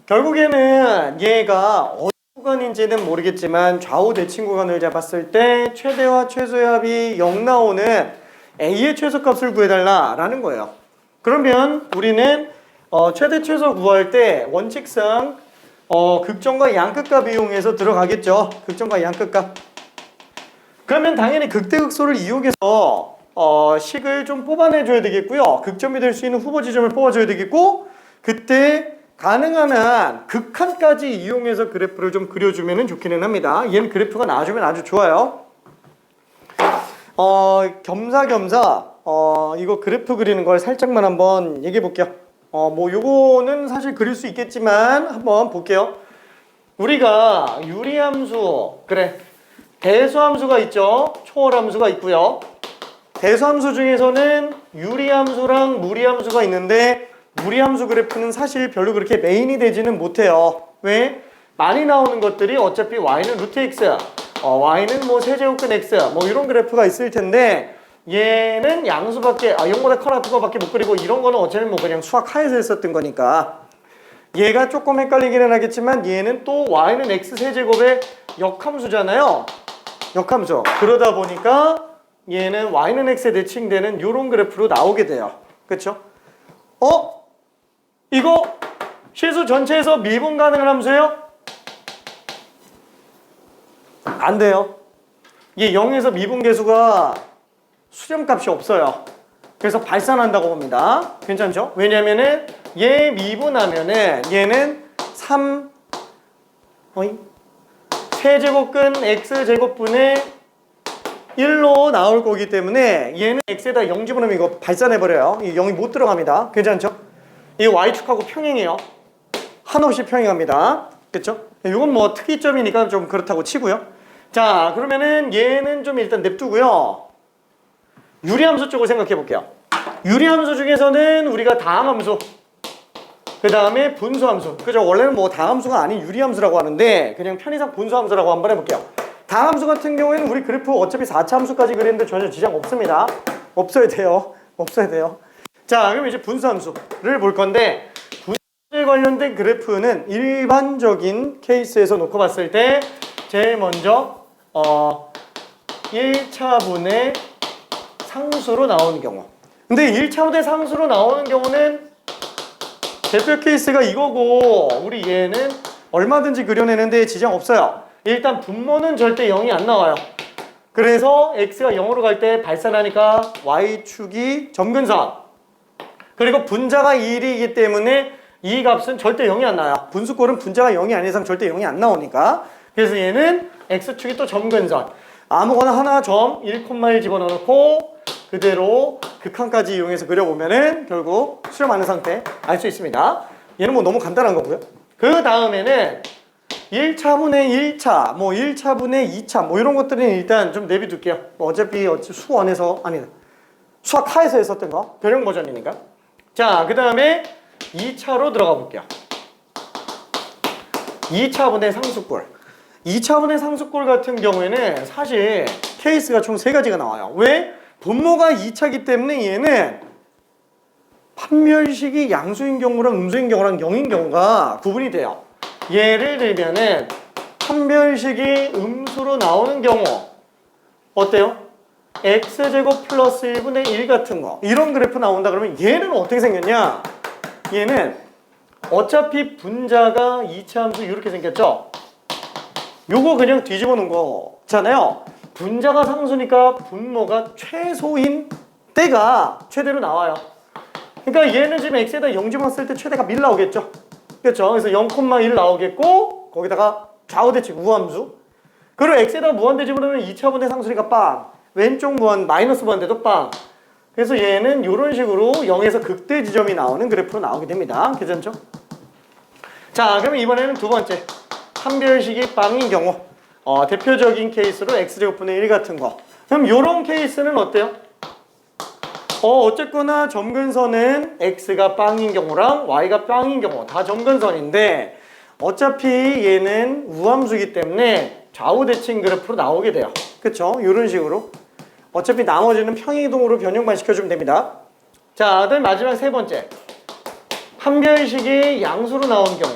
Speaker 1: 결국에는 얘가 어디 구간인지는 모르겠지만 좌우 대칭 구간을 잡았을 때 최대와 최소의 합이 0 나오는 A의 최소값을 구해달라라는 거예요. 그러면 우리는 최대 최소 구할 때 원칙상 극점과 양끝값 이용해서 들어가겠죠. 극점과 양끝값. 그러면 당연히 극대극소를 이용해서 식을 좀 뽑아내줘야 되겠고요. 극점이 될 수 있는 후보 지점을 뽑아줘야 되겠고, 그때 가능한 한 극한까지 이용해서 그래프를 좀 그려주면 좋기는 합니다. 얘는 그래프가 나와주면 아주 좋아요. 겸사겸사 이거 그래프 그리는 걸 살짝만 한번 얘기해 볼게요. 뭐 요거는 사실 그릴 수 있겠지만 한번 볼게요. 우리가 유리함수, 그래, 대수함수가 있죠. 초월함수가 있고요. 대수함수 중에서는 유리함수랑 무리함수가 있는데, 무리함수 그래프는 사실 별로 그렇게 메인이 되지는 못해요. 왜? 많이 나오는 것들이 어차피 y는 루트 x, y는 뭐 세제곱근 x, 뭐 이런 그래프가 있을 텐데, 얘는 양수밖에, 0보다 커나 크거밖에 못 그리고, 이런 거는 어차피 뭐 그냥 수학 하에서 했었던 거니까 얘가 조금 헷갈리기는 하겠지만, 얘는 또 y는 x 세제곱의 역함수잖아요. 역함수. 그러다 보니까 얘는 y는 x에 대칭되는 요런 그래프로 나오게 돼요. 그쵸? 이거 실수 전체에서 미분 가능한 함수예요? 안 돼요. 이게 0에서 미분 계수가 수렴값이 없어요. 그래서 발산한다고 봅니다. 괜찮죠? 왜냐면은 얘 미분하면은 얘는 3 세제곱근 x제곱분의 1로 나올 거기 때문에 얘는 x에다 0 집어넣으면 이거 발산해버려요. 이 0이 못 들어갑니다. 괜찮죠? 이 y축하고 평행해요. 한없이 평행합니다. 그쵸? 이건 뭐 특이점이니까 좀 그렇다고 치고요. 자, 그러면은 얘는 좀 일단 냅두고요. 유리함수 쪽을 생각해 볼게요. 유리함수 중에서는 우리가 다항함수, 그 다음에 분수함수. 그죠? 원래는 뭐 다항함수가 아닌 유리함수라고 하는데 그냥 편의상 분수함수라고 한번 해볼게요. 다항함수 같은 경우에는 우리 그래프 어차피 4차 함수까지 그리는데 전혀 지장 없습니다. 없어야 돼요. 없어야 돼요. 자, 그럼 이제 분수함수를 볼 건데, 분수에 관련된 그래프는 일반적인 케이스에서 놓고 봤을 때 제일 먼저 1차분의 상수로 나오는 경우. 근데 1차분의 상수로 나오는 경우는 대표 케이스가 이거고, 우리 얘는 얼마든지 그려내는데 지장 없어요. 일단 분모는 절대 0이 안 나와요. 그래서 x가 0으로 갈 때 발산하니까 y축이 점근선, 그리고 분자가 1이기 때문에 이 값은 절대 0이 안 나와요. 분수꼴은 분자가 0이 아닌 이상 절대 0이 안 나오니까. 그래서 얘는 x축이 또 점근선, 아무거나 하나 점 1,1 집어넣고 그대로 극한까지 이용해서 그려보면은 결국 수렴하는 상태 알 수 있습니다. 얘는 뭐 너무 간단한 거고요. 그 다음에는 1차분의 1차, 뭐 1차분의 2차, 뭐 이런 것들은 일단 좀 내비둘게요. 뭐 어차피 수원에서, 아니다, 수학 하에서 했었던 거, 변형 버전이니까. 자, 그 다음에 2차로 들어가 볼게요. 2차분의 상수꼴. 2차분의 상수꼴 같은 경우에는 사실 케이스가 총 3가지가 나와요. 왜? 분모가 2차이기 때문에 얘는 판별식이 양수인 경우랑 음수인 경우랑 0인 경우가 구분이 돼요. 예를 들면은 판별식이 음수로 나오는 경우 어때요? x제곱 플러스 1분의 1 같은 거, 이런 그래프 나온다 그러면 얘는 어떻게 생겼냐? 얘는 어차피 분자가 2차 함수 이렇게 생겼죠? 요거 그냥 뒤집어 놓은 거잖아요. 분자가 상수니까 분모가 최소인 때가 최대로 나와요. 그러니까 얘는 지금 x에다 0 집어넣었을 때 최대가 1 나오겠죠? 그렇죠? 그래서 0,1 나오겠고, 거기다가 좌우대칭 우함수, 그리고 x에다 무한대 집어넣으면 2차분의 상수니까 빵, 왼쪽 무한 마이너스 무한대도 빵. 그래서 얘는 이런 식으로 0에서 극대 지점이 나오는 그래프로 나오게 됩니다. 괜찮죠? 자, 그러면 이번에는 두 번째, 판별식이 빵인 경우, 대표적인 케이스로 x제곱분의 1 같은 거. 그럼 이런 케이스는 어때요? 어쨌거나 점근선은 x가 빵인 경우랑 y가 빵인 경우 다 점근선인데, 어차피 얘는 우함수이기 때문에 좌우대칭 그래프로 나오게 돼요. 그쵸? 이런 식으로. 어차피 나머지는 평행이동으로 변형만 시켜주면 됩니다. 자, 그다음 마지막 세 번째, 판별식이 양수로 나온 경우.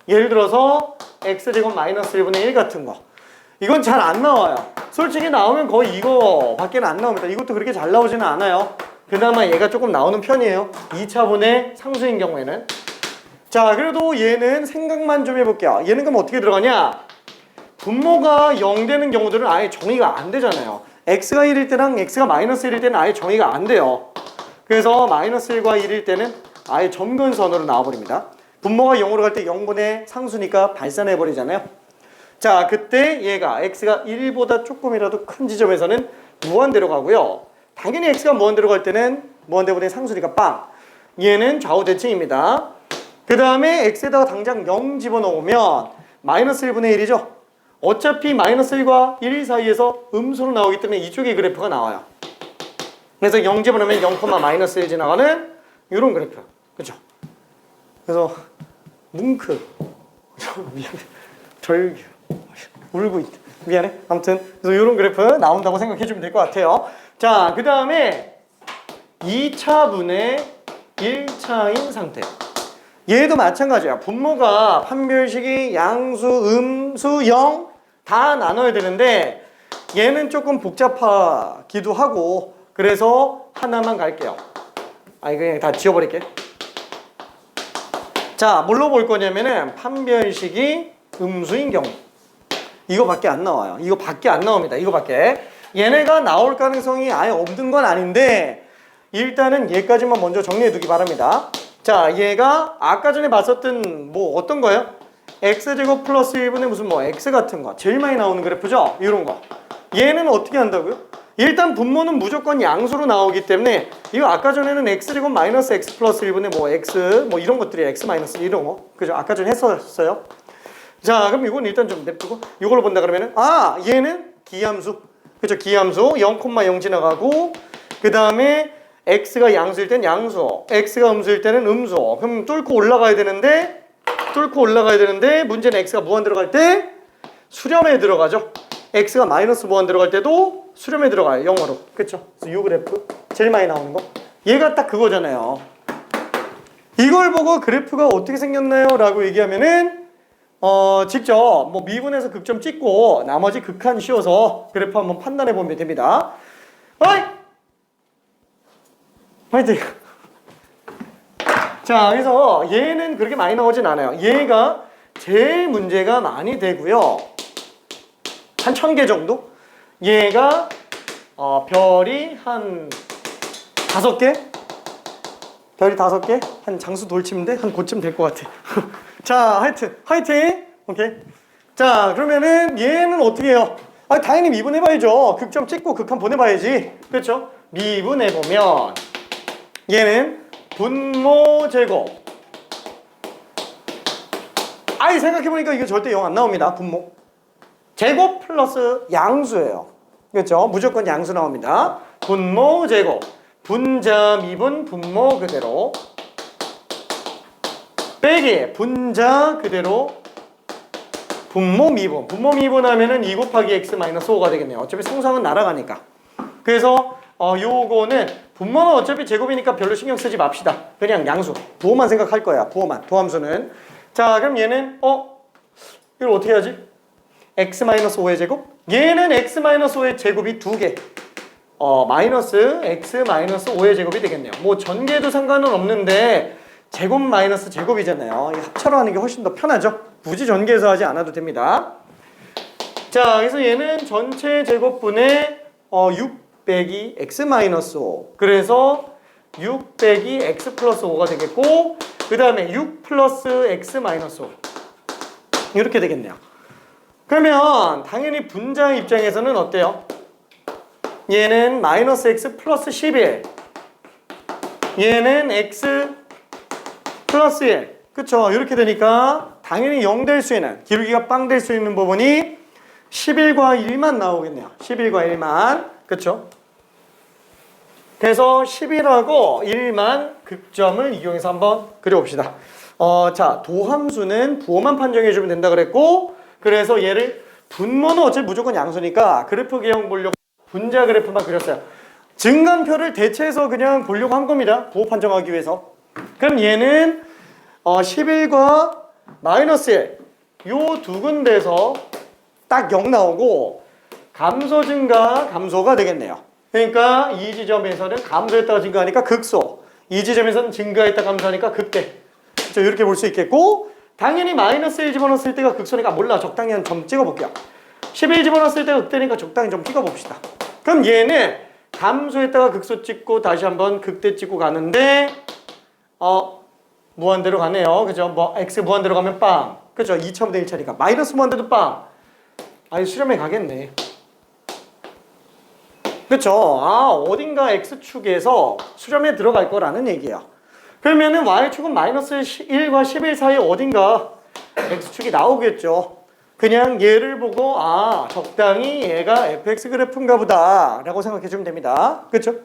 Speaker 1: 예를 들어서 x제곱 마이너스 1분의 1 같은 거. 이건 잘 안 나와요. 솔직히 나오면 거의 이거 밖에는 안 나옵니다. 이것도 그렇게 잘 나오지는 않아요. 그나마 얘가 조금 나오는 편이에요. 2차분의 상수인 경우에는. 자, 그래도 얘는 생각만 좀 해볼게요. 얘는 그럼 어떻게 들어가냐? 분모가 0 되는 경우들은 아예 정의가 안 되잖아요. x가 1일 때랑 x가 마이너스 1일 때는 아예 정의가 안 돼요. 그래서 마이너스 1과 1일 때는 아예 점근선으로 나와버립니다. 분모가 0으로 갈 때 0분의 상수니까 발산해버리잖아요. 자, 그때 얘가 x가 1보다 조금이라도 큰 지점에서는 무한대로 가고요. 당연히 x가 무한대로 갈 때는 무한대분의 상수니까 빵. 얘는 좌우 대칭입니다. 그 다음에 x에다가 당장 0 집어넣으면 마이너스 1분의 1이죠. 어차피 마이너스 1과 1 사이에서 음수로 나오기 때문에 이쪽에 그래프가 나와요. 그래서 0 집어넣으면 0, 마이너스 1 지나가는 이런 그래프. 그렇죠? 그래서 뭉크 미안해. 덜 울고 있다. 미안해. 아무튼 그래서 이런 그래프 나온다고 생각해 주면 될 것 같아요. 자, 그 다음에 2차분의 1차인 상태. 얘도 마찬가지야. 분모가 판별식이 양수, 음수, 0 다 나눠야 되는데 얘는 조금 복잡하기도 하고 그래서 하나만 갈게요. 아니 그냥 다 지워버릴게. 자, 뭘로 볼 거냐면은 판별식이 음수인 경우 이거밖에 안 나와요. 이거밖에 안 나옵니다. 이거밖에. 얘네가 나올 가능성이 아예 없는 건 아닌데 일단은 얘까지만 먼저 정리해 두기 바랍니다. 자, 얘가 아까 전에 봤었던 뭐 어떤 거예요? x제곱 플러스 1분의 무슨 뭐 x 같은 거 제일 많이 나오는 그래프죠? 이런 거. 얘는 어떻게 한다고요? 일단 분모는 무조건 양수로 나오기 때문에 이거 아까 전에는 x제곱 마이너스 x 플러스 1분의 뭐 x 뭐 이런 것들이 x 마이너스 이런 거 그죠? 아까 전에 했었어요. 자, 그럼 이건 일단 좀 냅두고 이걸로 본다 그러면은 얘는 기함수 그죠? 기함수 0,0 지나가고 그 다음에 x가 양수일 땐 양수, x가 음수일 때는 음수. 그럼 뚫고 올라가야 되는데 문제는 x가 무한 들어갈 때 수렴에 들어가죠. x가 마이너스 무한 들어갈 때도 수렴에 들어가요. 영어로. 그쵸? 그래서 이 그래프 제일 많이 나오는 거. 얘가 딱 그거잖아요. 이걸 보고 그래프가 어떻게 생겼나요? 라고 얘기하면은 직접 뭐 미분에서 극점 찍고 나머지 극한 씌워서 그래프 한번 판단해 보면 됩니다. 어이! 화이팅! 자, 그래서 얘는 그렇게 많이 나오진 않아요. 얘가 제일 문제가 많이 되고요. 한 1000개 정도? 얘가 별이 한 5개? 별이 5개? 한 장수 돌침인데 한 그쯤 될 것 같아. 자, 하여튼 화이팅! 오케이. 자, 그러면은 얘는 어떻게 해요? 당연히 미분해봐야죠. 극점 찍고 극한 보내봐야지. 그렇죠? 미분해보면 얘는 분모 제곱. 생각해보니까 이거 절대 0 안 나옵니다. 분모 제곱 플러스 양수예요. 그렇죠? 무조건 양수 나옵니다. 분모 제곱 분자 미분 분모 그대로 빼기 분자 그대로 분모 미분. 분모 미분하면은 2 곱하기 x 마이너스 5가 되겠네요. 어차피 상수항은 날아가니까. 그래서 요거는 분모는 어차피 제곱이니까 별로 신경 쓰지 맙시다. 그냥 양수 부호만 생각할 거야. 부호만 도함수는. 자, 그럼 얘는 이걸 어떻게 하지? x-5의 제곱? 얘는 x-5의 제곱이 2개. 마이너스 x-5의 제곱이 되겠네요. 뭐 전개도 상관은 없는데 제곱 마이너스 제곱이잖아요. 합차로 하는 게 훨씬 더 편하죠. 굳이 전개해서 하지 않아도 됩니다. 자, 그래서 얘는 전체 제곱분의 6 빼기 x-5. 그래서 6 빼기 x 플러스 5가 되겠고 그 다음에 6 플러스 x-5 이렇게 되겠네요. 그러면 당연히 분자 입장에서는 어때요? 얘는 마이너스 x 플러스 11 얘는 x 플러스 1 그쵸? 이렇게 되니까 당연히 0 될 수 있는 기울기가 빵 될 수 있는 부분이 11과 1만 나오겠네요. 11과 1만 그쵸? 그래서 11하고 1만 극점을 이용해서 한번 그려봅시다. 자, 도함수는 부호만 판정해주면 된다 그랬고 그래서 얘를 분모는 어차피 무조건 양수니까 그래프 개형 보려고 분자 그래프만 그렸어요. 증간표를 대체해서 그냥 보려고 한 겁니다. 부호 판정하기 위해서. 그럼 얘는 11과 마이너스 1 요 두 군데에서 딱 0 나오고 감소 증가 감소가 되겠네요. 그러니까 이 지점에서는 감소했다가 증가하니까 극소 이 지점에서는 증가했다 감소하니까 극대 자, 이렇게 볼 수 있겠고 당연히 마이너스 1 집어넣었을 때가 극소니까 몰라. 적당히 한 점 찍어볼게요. 11 집어넣었을 때가 극대니까 적당히 좀 찍어봅시다. 그럼 얘는 감소했다가 극소 찍고 다시 한번 극대 찍고 가는데 무한대로 가네요. 그죠? 뭐 x 무한대로 가면 빵. 그죠? 2차분의 1차니까 마이너스 무한대도 빵. 아니 수렴해 가겠네. 그쵸? 어딘가 x축에서 수렴에 들어갈 거라는 얘기야. 그러면은 y축은 마이너스 1과 11 사이에 어딘가 x축이 나오겠죠. 그냥 얘를 보고 적당히 얘가 fx 그래프인가 보다 라고 생각해 주면 됩니다. 그쵸?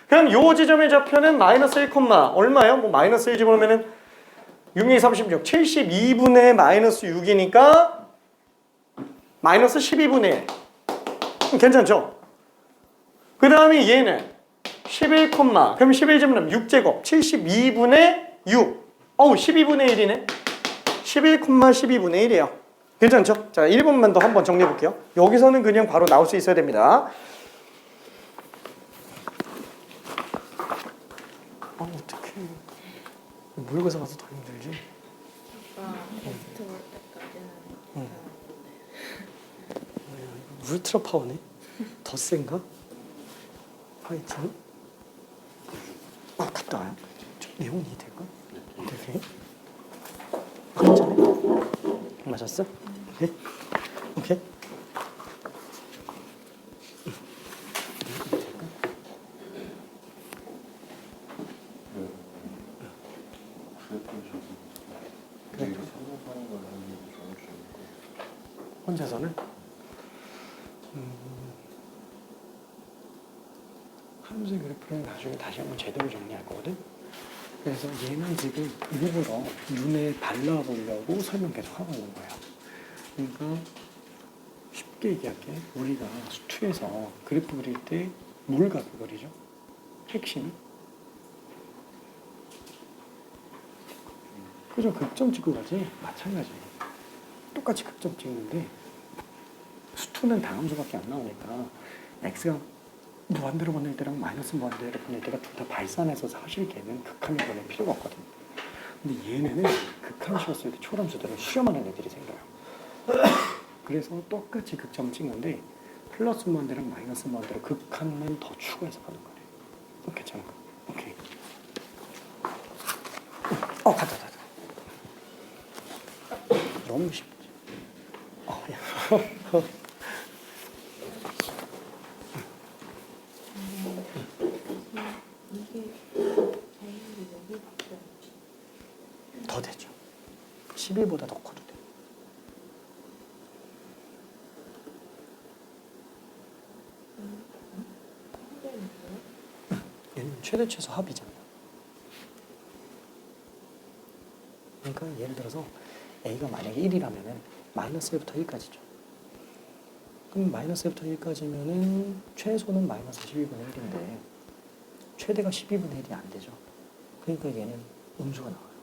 Speaker 1: 그럼 요 지점의 좌표는 마이너스 1, 얼마예요? 뭐 마이너스 1 집어넣으면은 6, 2, 36, 72분의 마이너스 6이니까 마이너스 12분의 1. 괜찮죠? 그 다음에 얘는 11, 그럼 11 집어넣으면 6제곱 72분의 6. 12분의 1이네. 11, 12분의 1이에요. 괜찮죠? 자, 1번만 더 한번 정리해 볼게요. 여기서는 그냥 바로 나올 수 있어야 됩니다. 어떡해. 모의고사 가서 더 힘들지?
Speaker 2: 아까 테스트 볼 때까지는
Speaker 1: 울트라 파워네? 더 센가? 파이팅? 갔다 와요. 좀 내용이 이해될까? 오케이. 괜찮아요? 맞았어? 오케이? 오케이? 혼자서는? 함수의 그래프를 나중에 다시 한번 제대로 정리할 거거든? 그래서 얘는 지금 일부러 눈에 발라보려고 설명 계속 하고 있는 거야. 그러니까 쉽게 얘기할게. 우리가 수투에서 그래프 그릴 때 뭘 갖고 그리죠? 핵심이? 그죠? 극점 찍고 가지? 마찬가지. 똑같이 극점 찍는데 수투는 다함수밖에 안 나오니까 x가 무한대로 보낼 때랑 마이너스 무한대로 보낼 때가 둘 다 발산해서 사실 걔는 극한을 보낼 필요가 없거든. 근데 얘네는 극한을 씌웠을 때 초람수들은 수렴하는 애들이 생겨요. 그래서 똑같이 극점 찍는데 플러스 무한대랑 마이너스 무한대로 극한만 더 추가해서 가는 거래. 괜찮은가? 오케이. 갔다. 너무 쉽지.
Speaker 2: 이게 정렬이 여기밖에 없지.
Speaker 1: 더 되죠. 11보다 더 커도 돼. 얘는 최대 최소 합이잖아. 그러니까 예를 들어서 a가 만약에 1이라면은 마이너스 1부터 1까지죠. 그럼 마이너스 1부터 1까지면은 최소는 마이너스 12분의 1인데 최대가 12분의 1이 안 되죠. 그러니까 얘는 음수가 나와요.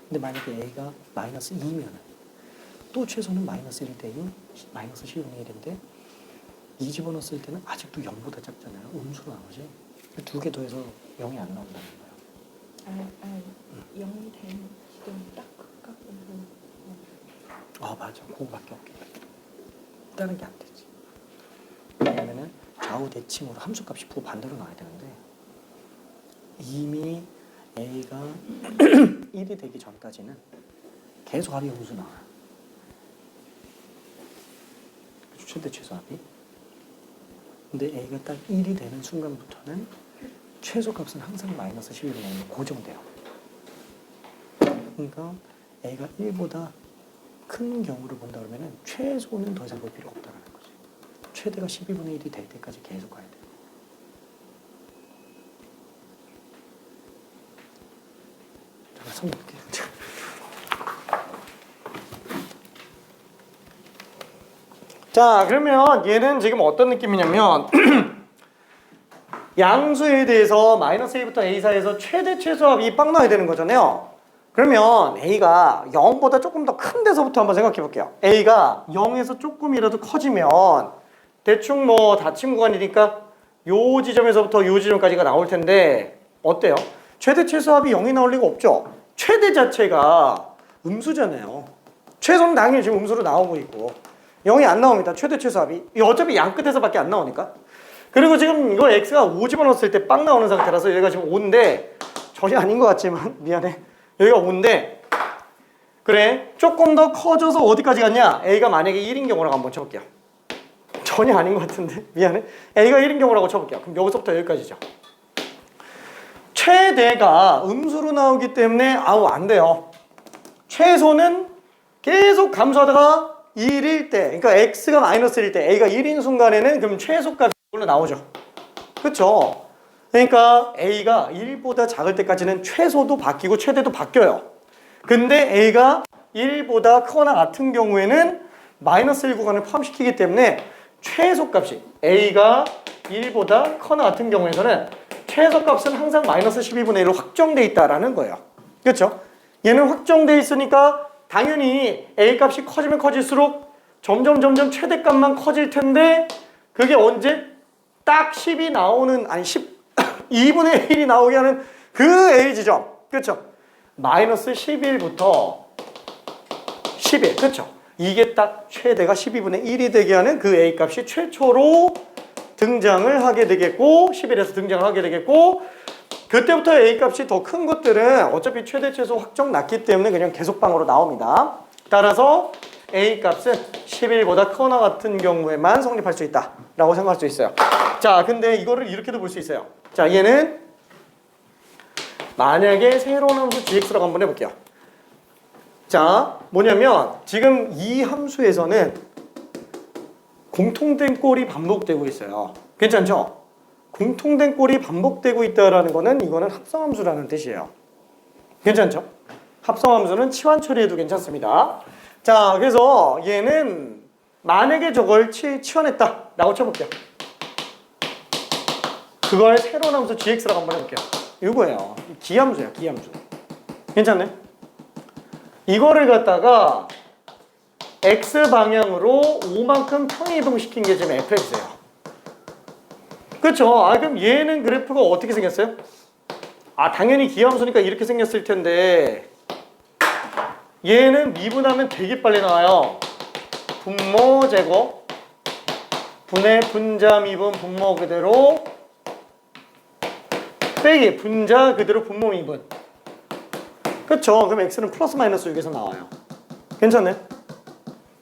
Speaker 1: 근데 만약에 a가 마이너스 2면은 또 최소는 마이너스 1일 때는 마이너스 12분의 1인데 2 집어넣었을 때는 아직도 0보다 작잖아요. 음수로 나오지. 두 개 더해서 0이 안 나온다는 거예요.
Speaker 2: 영이 되는 지금 딱 가까운
Speaker 1: 맞아. 그거밖에 없겠다. 다른 게 안 되지. 왜냐면은 좌우 대칭으로 함수값이 부호 반대로 나와야 되는데 이미 a가 1이 되기 전까지는 계속 합이 음수 나와요. 최대 최소 합이. 근데 a가 딱 1이 되는 순간부터는 최소값은 항상 마이너스 11이 고정돼요. 그러니까 a가 1보다 큰 경우를 본다 그러면은 최소는 더 이상 볼 필요가 없다는 거지. 최대가 12분의 1이 될 때까지 계속 가야 돼. 잠깐 손 놓을게. 자, 그러면 얘는 지금 어떤 느낌이냐면 양수에 대해서 마이너스 a부터 a 사이에서 최대 최소합이 빡 나야 되는 거잖아요. 그러면 a가 0보다 조금 더 큰 데서부터 한번 생각해 볼게요. a가 0에서 조금이라도 커지면 대충 뭐 닫힌 구간이니까 요 지점에서부터 요 지점까지가 나올 텐데 어때요? 최대 최소합이 0이 나올 리가 없죠. 최대 자체가 음수잖아요. 최소는 당연히 지금 음수로 나오고 있고 0이 안 나옵니다. 최대 최소합이. 이 어차피 양 끝에서밖에 안 나오니까. 그리고 지금 이거 x가 5 집어넣었을 때 빵 나오는 상태라서 여기가 지금 5인데 전혀 아닌 것 같지만 미안해. 여기가 5인데 그래 조금 더 커져서 어디까지 갔냐? a가 만약에 1인 경우라고 한번 쳐볼게요. 전혀 아닌 것 같은데 미안해. a가 1인 경우라고 쳐볼게요. 그럼 여기서부터 여기까지죠. 최대가 음수로 나오기 때문에 아우 안 돼요. 최소는 계속 감소하다가 1일 때, 그러니까 x가 마이너스 1일 때 a가 1인 순간에는 그럼 최소값이 이걸로 나오죠. 그렇죠? 그러니까 a가 1보다 작을 때까지는 최소도 바뀌고 최대도 바뀌어요. 근데 a가 1보다 크거나 같은 경우에는 마이너스 1 구간을 포함시키기 때문에 최소값이 a가 1보다 크거나 같은 경우에서는 최소값은 항상 마이너스 12분의 1로 확정돼 있다라는 거예요. 그렇죠? 얘는 확정돼 있으니까 당연히 a 값이 커지면 커질수록 점점 최대값만 커질 텐데 그게 언제? 딱 10이 나오는 아니 2분의 1이 나오게 하는 그 a 지점. 그렇죠? 마이너스 11부터 11. 그렇죠? 이게 딱 최대가 12분의 1이 되게 하는 그 a 값이 최초로 등장을 하게 되겠고 11에서 등장을 하게 되겠고 그때부터 a 값이 더 큰 것들은 어차피 최대 최소 확정 났기 때문에 그냥 계속방으로 나옵니다. 따라서 a 값은 11보다 크거나 같은 경우에만 성립할 수 있다 라고 생각할 수 있어요. 자 근데 이거를 이렇게도 볼 수 있어요. 자 얘는 만약에 새로운 함수 gx라고 한번 해볼게요. 자 뭐냐면 지금 이 함수에서는 공통된 꼴이 반복되고 있어요. 괜찮죠? 공통된 꼴이 반복되고 있다라는 거는 이거는 합성함수라는 뜻이에요. 괜찮죠? 합성함수는 치환 처리해도 괜찮습니다. 자 그래서 얘는 만약에 저걸 치환했다 라고 쳐볼게요. 그걸 새로운 함수 gx라고 한번 해볼게요. 이거예요. 기함수야 기함수. 괜찮네? 이거를 갖다가 x 방향으로 5만큼 평이동시킨 게 지금 fx예요. 그렇죠? 아 그럼 얘는 그래프가 어떻게 생겼어요? 아 당연히 기함수니까 이렇게 생겼을 텐데 얘는 미분하면 되게 빨리 나와요. 분모 제곱 분의 분자 미분 분모 그대로 빼기 분자 그대로 분모 미분. 그렇죠? 그럼 x는 플러스 마이너스 6에서 나와요. 괜찮네?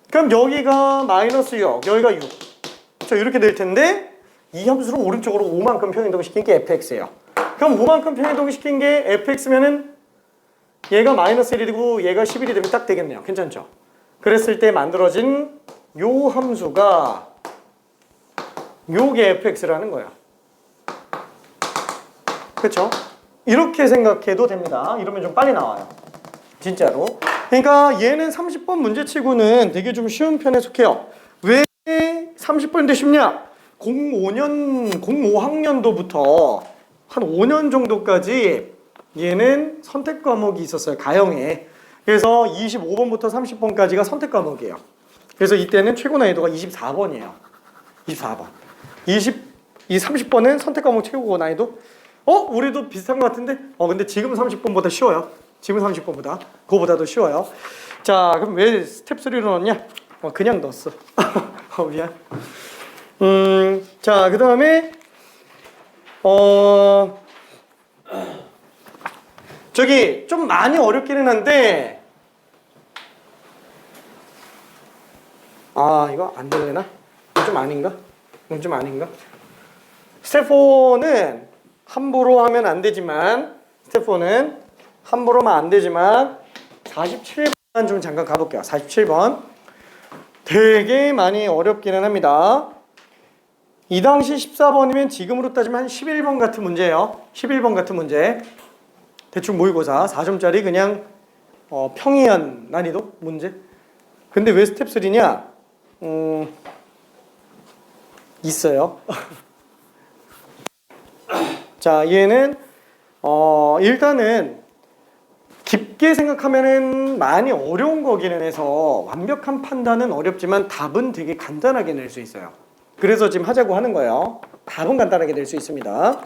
Speaker 1: 그럼 여기가 마이너스 6, 여기가 6. 자 이렇게 될 텐데 이 함수를 오른쪽으로 5만큼 평이동시킨 게 fx예요. 그럼 5만큼 평이동시킨 게 fx면은 얘가 마이너스 1이 되고 얘가 11이 되면 딱 되겠네요. 괜찮죠? 그랬을 때 만들어진 요 함수가 요게 fx라는 거예요. 그렇죠? 이렇게 생각해도 됩니다. 이러면 좀 빨리 나와요. 진짜로. 그러니까 얘는 30번 문제치고는 되게 좀 쉬운 편에 속해요. 왜 30번인데 쉽냐? 05학년도부터 한 5년 정도까지 얘는 선택 과목이 있었어요. 가형에. 그래서 25번부터 30번까지가 선택 과목이에요. 그래서 이때는 최고 난이도가 24번이에요. 24번. 이 30번은 선택 과목 최고 난이도? 우리도 비슷한 것 같은데? 근데 지금 30번보다 쉬워요. 지금 30번보다. 그거보다도 쉬워요. 자, 그럼 왜 스텝 3로 넣었냐? 그냥 넣었어. 미안. 자, 그 다음에 저기 좀 많이 어렵기는 한데 이거 안 되려나? 좀 아닌가? 좀 아닌가? 스텝 4는 함부로 하면 안 되지만 스텝 4는 함부로 하면 안 되지만 47번 좀 잠깐 가볼게요. 47번 되게 많이 어렵기는 합니다. 이 당시 14번이면 지금으로 따지면 한 11번 같은 문제예요. 11번 같은 문제. 대충 모의고사 4점짜리 그냥 평이한 난이도 문제. 근데 왜 스텝 3냐? 있어요. 자, 얘는 일단은 깊게 생각하면은 많이 어려운 거기는 해서 완벽한 판단은 어렵지만 답은 되게 간단하게 낼 수 있어요. 그래서 지금 하자고 하는 거예요. 답은 간단하게 낼 수 있습니다.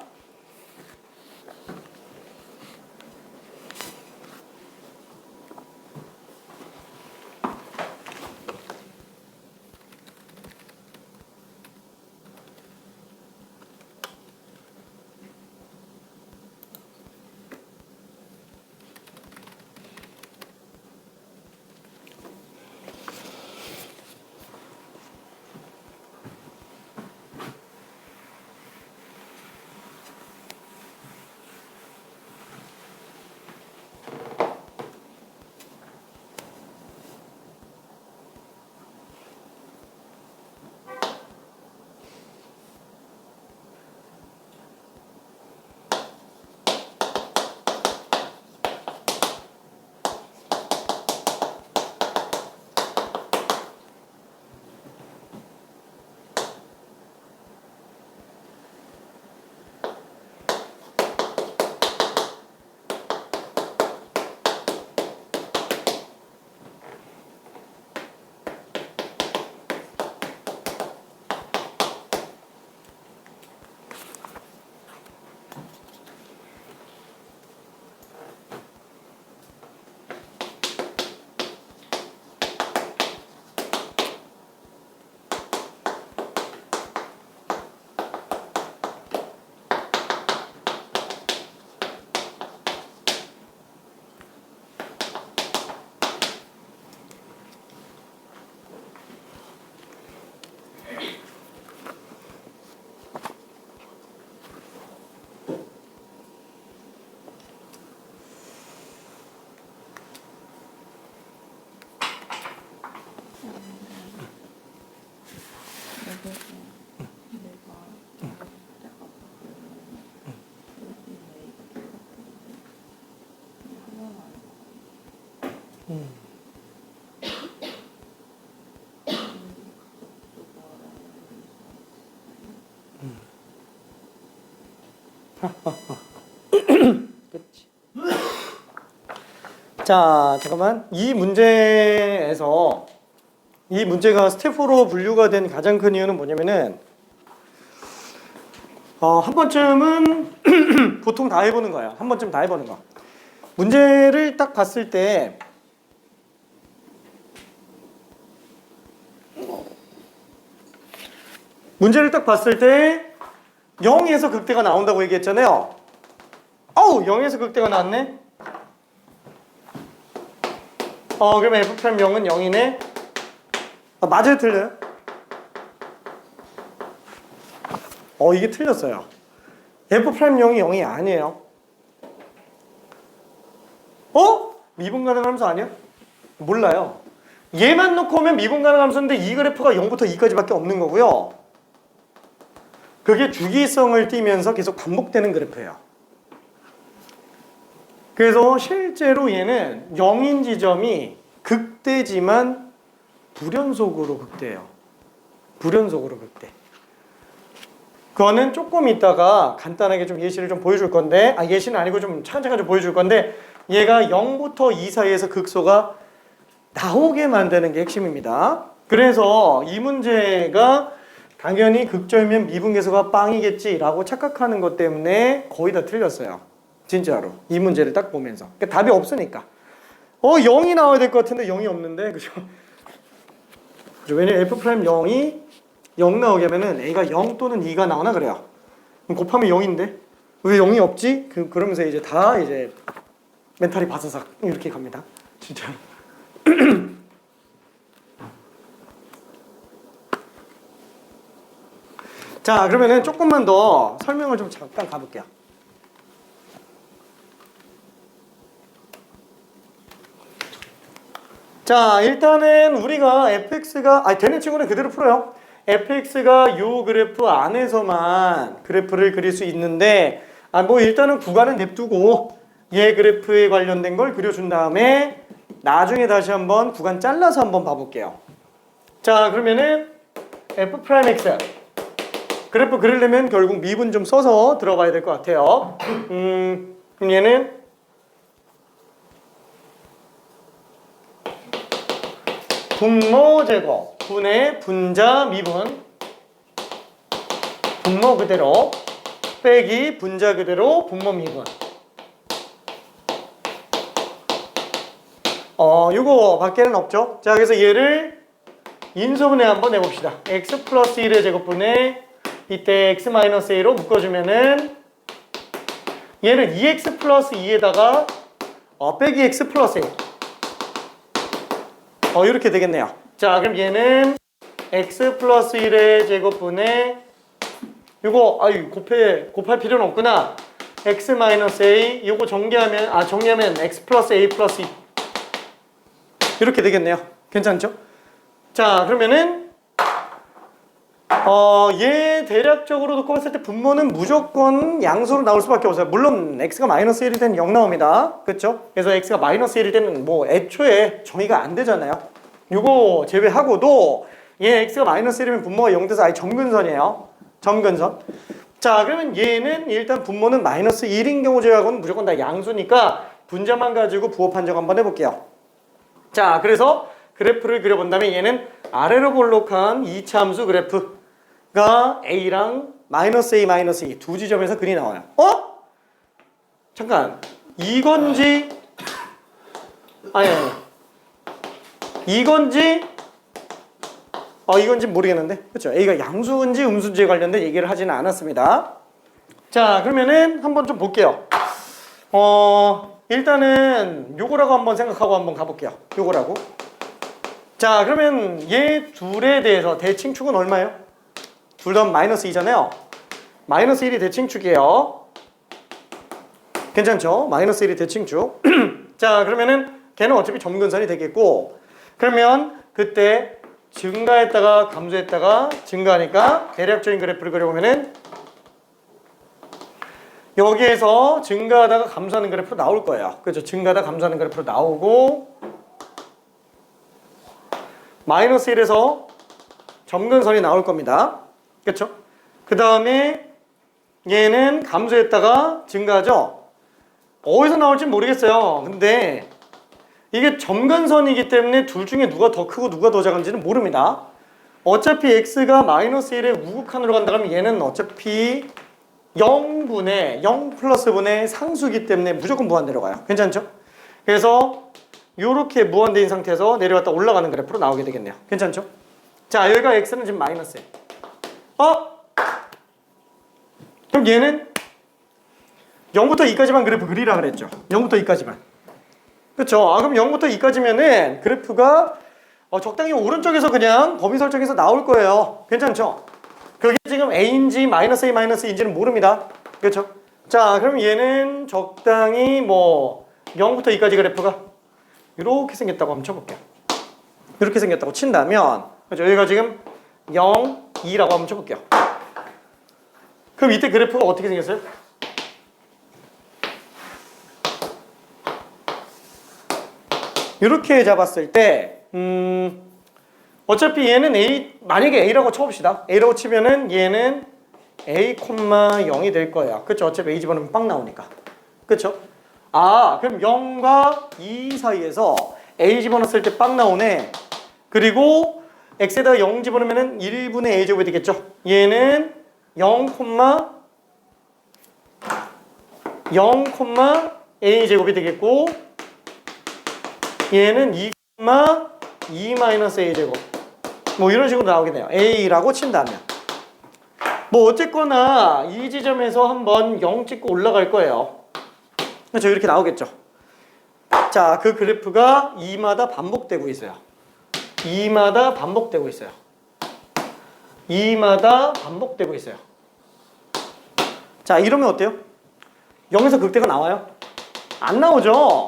Speaker 1: 그렇지. 자, 잠깐만. 이 문제에서 이 문제가 스텝4로 분류가 된 가장 큰 이유는 뭐냐면은 한 번쯤은 보통 다 해보는 거예요. 한 번쯤 다 해보는 거. 문제를 딱 봤을 때 문제를 딱 봤을 때 0에서 극대가 나온다고 얘기했잖아요. 어우, 0에서 극대가 나왔네. 그러면 F'0은 0이네. 맞아요, 틀려요? 이게 틀렸어요. F'0이 0이 아니에요. 미분 가능 함수 아니야? 몰라요. 얘만 놓고 오면 미분 가능 함수인데 이 그래프가 0부터 2까지밖에 없는 거고요. 그게 주기성을 띠면서 계속 반복되는 그래프예요. 그래서 실제로 얘는 0인 지점이 극대지만 불연속으로 극대예요. 불연속으로 극대. 그거는 조금 이따가 간단하게 좀 예시를 좀 보여줄 건데, 예시는 아니고 좀 차근차근 좀 보여줄 건데, 얘가 0부터 2 사이에서 극소가 나오게 만드는 게 핵심입니다. 그래서 이 문제가 당연히 극절면 미분계수가 빵이겠지라고 착각하는 것 때문에 거의 다 틀렸어요. 진짜로. 이 문제를 딱 보면서. 그러니까 답이 없으니까. 0이 나와야 될 것 같은데 0이 없는데, 그죠? 왜냐면 F'0이 0 나오게 하면은 A가 0 또는 2가 나오나 그래요. 그럼 곱하면 0인데 왜 0이 없지? 그러면서 이제 다 이제 멘탈이 바사삭 이렇게 갑니다. 진짜. 자, 그러면은 조금만 더 설명을 좀 잠깐 가볼게요. 자, 일단은 우리가 fx가 되는 친구는 그대로 풀어요. fx가 요 그래프 안에서만 그래프를 그릴 수 있는데 뭐 일단은 구간은 냅두고 얘 그래프에 관련된 걸 그려준 다음에 나중에 다시 한번 구간 잘라서 한번 봐볼게요. 자, 그러면은 f'x 그래프 그리려면 결국 미분 좀 써서 들어가야 될 것 같아요. 그럼 얘는 분모 제곱 분의 분자 미분 분모 그대로 빼기 분자 그대로 분모 미분. 요거 밖에는 없죠. 자, 그래서 얘를 인수분해 한번 해봅시다. x 플러스 1의 제곱분에 이때 x 마이너스 a로 묶어주면은 얘는 2x 플러스 2에다가 빼기 x 플러스 a 이렇게 되겠네요. 자, 그럼 얘는 x 플러스 1의 제곱분에 요거 곱할 필요는 없구나. x 마이너스 a 요거 정리하면 x 플러스 a 플러스 2 이렇게 되겠네요. 괜찮죠? 자, 그러면은 얘 대략적으로 놓고 봤을 때 분모는 무조건 양수로 나올 수밖에 없어요. 물론 x가 마이너스 1일 때는 0 나옵니다. 그렇죠? 그래서 x가 마이너스 1일 때는 뭐 애초에 정의가 안 되잖아요. 요거 제외하고도 얘 x가 마이너스 1이면 분모가 0 돼서 아예 점근선이에요. 점근선. 자, 그러면 얘는 일단 분모는 마이너스 1인 경우 제외하고는 무조건 다 양수니까 분자만 가지고 부호 판정 한번 해볼게요. 자, 그래서 그래프를 그려본다면 얘는 아래로 볼록한 2차 함수 그래프가 A랑 마이너스 A 마이너스 2 두 지점에서 그리 나와요. 잠깐, 이건지 이건지 이건지 모르겠는데, 그렇죠? A가 양수인지 음수인지에 관련된 얘기를 하지는 않았습니다. 자, 그러면은 한번 좀 볼게요. 일단은 요거라고 한번 생각하고 한번 가볼게요. 요거라고. 자, 그러면 얘 둘에 대해서 대칭축은 얼마예요? 둘 다 마이너스 2잖아요. 마이너스 1이 대칭축이에요. 괜찮죠? 마이너스 1이 대칭축. 자, 그러면은 걔는 어차피 점근선이 되겠고, 그러면 그때 증가했다가 감소했다가 증가하니까 대략적인 그래프를 그려보면은 여기에서 증가하다가 감소하는 그래프로 나올 거예요. 그렇죠? 증가하다 감소하는 그래프로 나오고, 마이너스 1에서 점근선이 나올 겁니다. 그렇죠? 그 다음에 얘는 감소했다가 증가하죠? 어디서 나올지 모르겠어요. 근데 이게 점근선이기 때문에 둘 중에 누가 더 크고 누가 더 작은지는 모릅니다. 어차피 x가 마이너스 1의 우극한으로 간다 그러면 얘는 어차피 0분의 0 플러스 분의 상수기 때문에 무조건 무한대로 가요. 괜찮죠? 그래서 이렇게 무한대인 상태에서 내려갔다 올라가는 그래프로 나오게 되겠네요. 괜찮죠? 자, 여기가 x는 지금 마이너스 1. 그럼 얘는 0부터 2까지만 그래프 그리라 그랬죠. 0부터 2까지만. 그렇죠? 그럼 0부터 2까지면은 그래프가 적당히 오른쪽에서 그냥 범위 설정해서 나올 거예요. 괜찮죠? 그게 지금 a인지 마이너스 a 마이너스인지는 모릅니다. 그렇죠? 자, 그럼 얘는 적당히 뭐 0부터 2까지 그래프가 이렇게 생겼다고 한번 쳐볼게요. 이렇게 생겼다고 친다면, 그렇죠? 여기가 지금 0, 2라고 한번 쳐볼게요. 그럼 이때 그래프가 어떻게 생겼어요? 이렇게 잡았을 때 어차피 얘는 A, 만약에 A라고 쳐봅시다. A라고 치면은 얘는 A, 0이 될 거야. 그쵸? 어차피 A 집어넣으면 빵 나오니까. 그쵸? 그럼 0과 2 사이에서 A 집어넣었을 때 빵 나오네. 그리고 X에다가 0 집어넣으면은 1분의 A 제곱이 되겠죠? 얘는 0, 0, A 제곱이 되겠고, 얘는 2, 2 마이너스 A 제곱. 뭐 이런 식으로 나오게 돼요. A라고 친다면. 뭐 어쨌거나 이 지점에서 한번 0 찍고 올라갈 거예요. 그렇죠? 이렇게 나오겠죠. 자, 그 그래프가 2마다 반복되고 있어요. 2마다 반복되고 있어요. 2마다 반복되고 있어요. 자, 이러면 어때요? 0에서 극대가 나와요? 안 나오죠?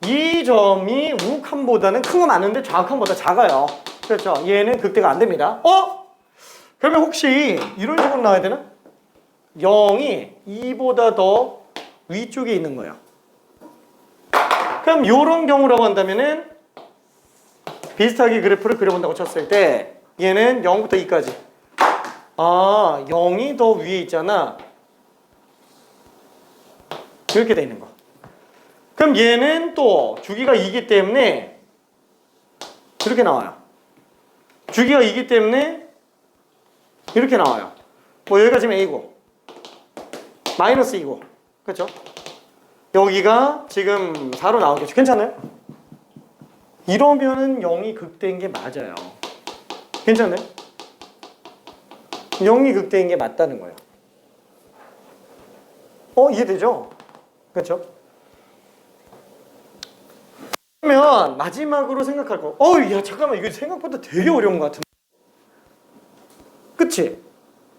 Speaker 1: 이 점이 우극함보다는 큰 건 맞는데 좌극함보다 작아요. 그렇죠? 얘는 극대가 안 됩니다. 그러면 혹시 이런 식으로 나와야 되나? 0이 2보다 더 위쪽에 있는 거예요. 그럼 이런 경우라고 한다면은 비슷하게 그래프를 그려본다고 쳤을 때 얘는 0부터 2까지. 0이 더 위에 있잖아. 이렇게 돼 있는 거. 그럼 얘는 또 주기가 2기 때문에 이렇게 나와요. 주기가 2기 때문에 이렇게 나와요. 뭐 여기가 지금 A고 마이너스 2고 그렇죠? 여기가 지금 4로 나오겠죠. 괜찮아요? 이러면은 0이 극대인 게 맞아요. 괜찮아요? 0이 극대인 게 맞다는 거예요. 이해되죠? 그렇죠? 그러면 마지막으로 생각할 거. 야 잠깐만 이거 생각보다 되게 어려운 것 같은데. 그치?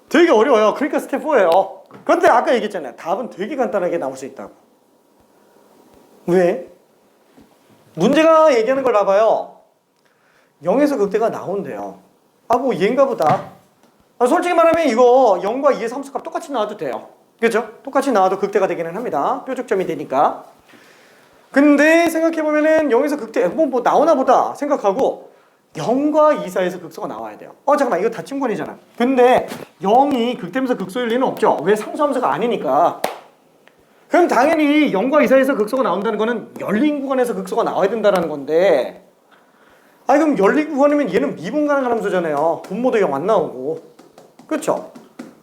Speaker 1: 되게 어려워요. 그러니까 스텝 4예요. 그런데 아까 얘기했잖아요. 답은 되게 간단하게 나올 수 있다고. 왜? 문제가 얘기하는 걸 봐봐요. 0에서 극대가 나온대요. 뭐 얘인가 보다. 솔직히 말하면 이거 0과 2의 함수값 똑같이 나와도 돼요. 그렇죠? 똑같이 나와도 극대가 되기는 합니다. 뾰족점이 되니까. 근데 생각해보면은 0에서 극대 뭐 나오나 보다 생각하고 0과 2 사이에서 극소가 나와야 돼요. 잠깐만 이거 다침권이잖아. 근데 0이 극대면서 극소일 리는 없죠. 왜? 상수함수가 아니니까. 그럼 당연히 0과 2 사이에서 극소가 나온다는 거는 열린 구간에서 극소가 나와야 된다는 건데 그럼 열린 구간이면 얘는 미분가능한 함수잖아요. 분모도 0 안 나오고. 그렇죠?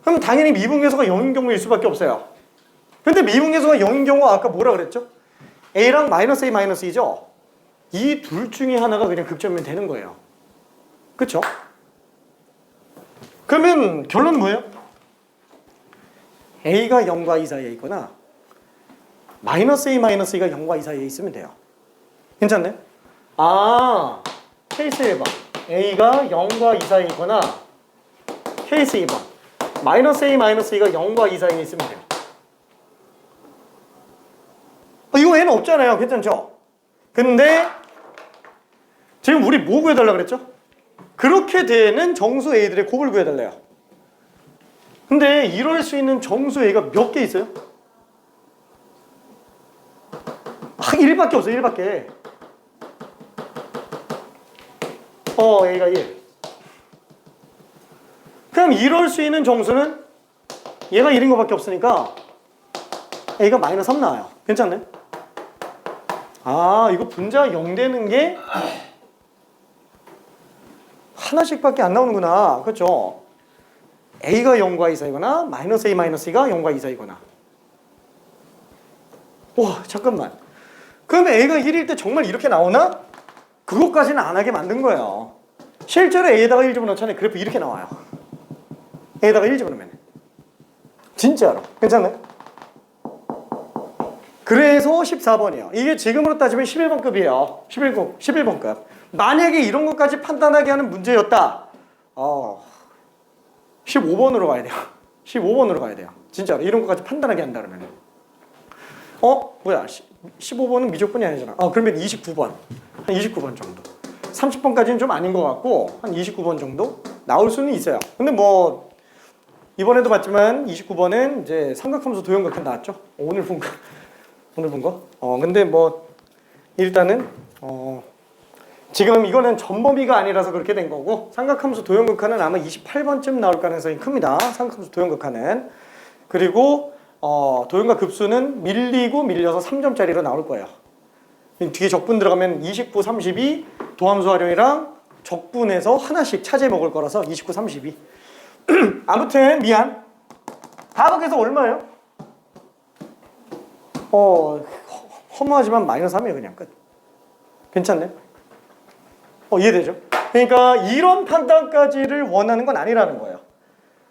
Speaker 1: 그럼 당연히 미분계수가 0인 경우일 수밖에 없어요. 근데 미분계수가 0인 경우 아까 뭐라 그랬죠? A랑 마이너스 A 마이너스 2죠? 이 둘 중에 하나가 그냥 극점이면 되는 거예요. 그쵸? 그러면 결론은 뭐예요? A가 0과 2 사이에 있거나 마이너스 A 마이너스 2가 0과 2 사이에 있으면 돼요. 괜찮네? 케이스 1번 A가 0과 2 사이에 있거나 케이스 2번 마이너스 A 마이너스 2가 0과 2 사이에 있으면 돼요. 이거 N은 없잖아요. 괜찮죠? 근데 지금 우리 뭐 구해달라 그랬죠? 그렇게 되는 정수 A들의 곱을 구해달래요. 근데 이럴 수 있는 정수 A가 몇 개 있어요? 1밖에 없어요. 1밖에. A가 1. 그럼 이럴 수 있는 정수는 얘가 1인 것밖에 없으니까 A가 마이너스 3 나와요. 괜찮네? 아, 이거 분자 0 되는 게 하나씩밖에 안 나오는구나. 그렇죠? A가 0과 2 사이거나 마이너스 A 마이너스 2가 0과 2 사이거나. 와, 잠깐만. 그럼 A가 1일 때 정말 이렇게 나오나? 그것까지는 안 하게 만든 거예요. 실제로 A에다가 1 집어넣잖아요. 그래프 이렇게 나와요. A에다가 1 집어넣으면. 진짜로. 괜찮나요? 그래서 14번이에요. 이게 지금으로 따지면 11번급이에요. 11번급. 만약에 이런 것까지 판단하게 하는 문제였다. 15번으로 가야 돼요. 15번으로 가야 돼요. 진짜로. 이런 것까지 판단하게 한다 그러면. 뭐야. 15번은 미적분이 아니잖아. 그러면 29번. 한 29번 정도. 30번까지는 좀 아닌 것 같고 한 29번 정도 나올 수는 있어요. 근데 뭐 이번에도 봤지만 29번은 이제 삼각함수 도형각형 나왔죠. 오늘 본 거. 근데 뭐 일단은 지금 이거는 전범위가 아니라서 그렇게 된 거고 삼각함수 도형각하는 아마 28번쯤 나올 가능성이 큽니다. 삼각함수 도형각하는. 그리고 도형각 급수는 밀리고 밀려서 3점짜리로 나올 거예요. 뒤에 적분 들어가면 29, 32 도함수 활용이랑 적분해서 하나씩 차지해 먹을 거라서 29, 32. 아무튼 미안. 다각에서 얼마예요? 허무하지만 마이너스 3이에요. 그냥 끝. 괜찮네? 이해되죠? 그러니까 이런 판단까지를 원하는 건 아니라는 거예요.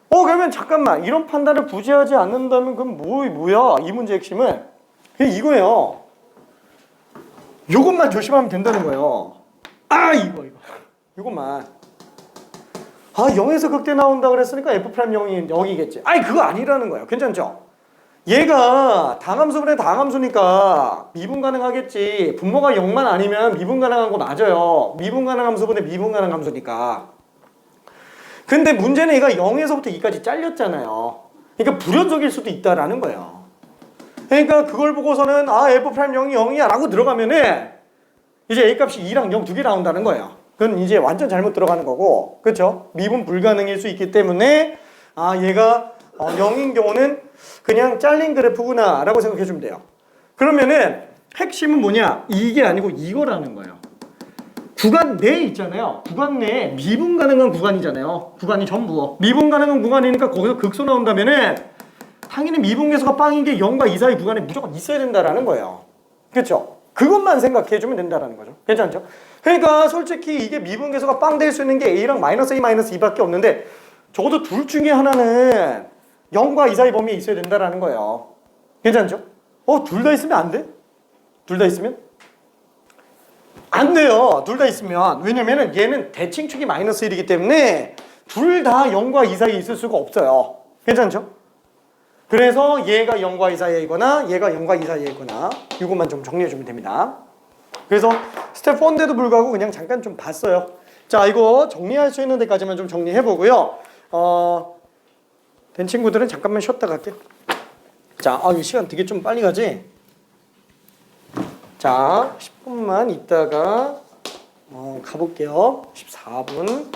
Speaker 1: 그러면 잠깐만, 이런 판단을 굳이 하지 않는다면 그럼 뭐야? 이 문제의 핵심은 그냥 이거예요. 요것만 조심하면 된다는 거예요. 이것만. 0에서 극대 나온다 그랬으니까 F'0이 0이겠지. 그거 아니라는 거예요. 괜찮죠? 얘가 다함수분의 다함수니까 미분 가능하겠지. 분모가 0만 아니면 미분 가능한 거 맞아요. 미분 가능 함수분의 미분 가능 함수니까. 근데 문제는 얘가 0에서부터 2까지 잘렸잖아요. 그러니까 불연속일 수도 있다라는 거예요. 그러니까 그걸 보고서는 F'0이 0이야 라고 들어가면은 이제 A값이 2랑 0 두 개 나온다는 거예요. 그건 이제 완전 잘못 들어가는 거고, 그렇죠? 미분 불가능일 수 있기 때문에 얘가 0인 경우는 그냥 잘린 그래프구나 라고 생각해 주면 돼요. 그러면은 핵심은 뭐냐? 이게 아니고 이거라는 거예요. 구간 내에 있잖아요. 구간 내에 미분 가능한 구간이잖아요. 구간이 전부 미분 가능한 구간이니까 거기서 극소 나온다면은 당연히 미분계수가 빵인 게 0과 2 사이 구간에 무조건 있어야 된다라는 거예요. 그렇죠? 그것만 생각해 주면 된다라는 거죠. 괜찮죠? 그러니까 솔직히 이게 미분계수가 빵 될 수 있는 게 A랑 마이너스 A 마이너스 2밖에 없는데 적어도 둘 중에 하나는 0과 2 사이 범위에 있어야 된다라는 거예요. 괜찮죠? 둘 다 있으면 안 돼? 둘 다 있으면? 안 돼요. 둘 다 있으면. 왜냐면은 얘는 대칭축이 마이너스 1이기 때문에 둘 다 0과 2 사이에 있을 수가 없어요. 괜찮죠? 그래서 얘가 0과 2 사이에 있거나 얘가 0과 2 사이에 있거나 이것만 좀 정리해 주면 됩니다. 그래서 스텝 4인데도 불구하고 그냥 잠깐 좀 봤어요. 자, 이거 정리할 수 있는 데까지만 좀 정리해 보고요. 된 친구들은 잠깐만 쉬었다 갈게요. 자, 이 시간 되게 좀 빨리 가지? 자, 10분만 있다가 가볼게요. 14분.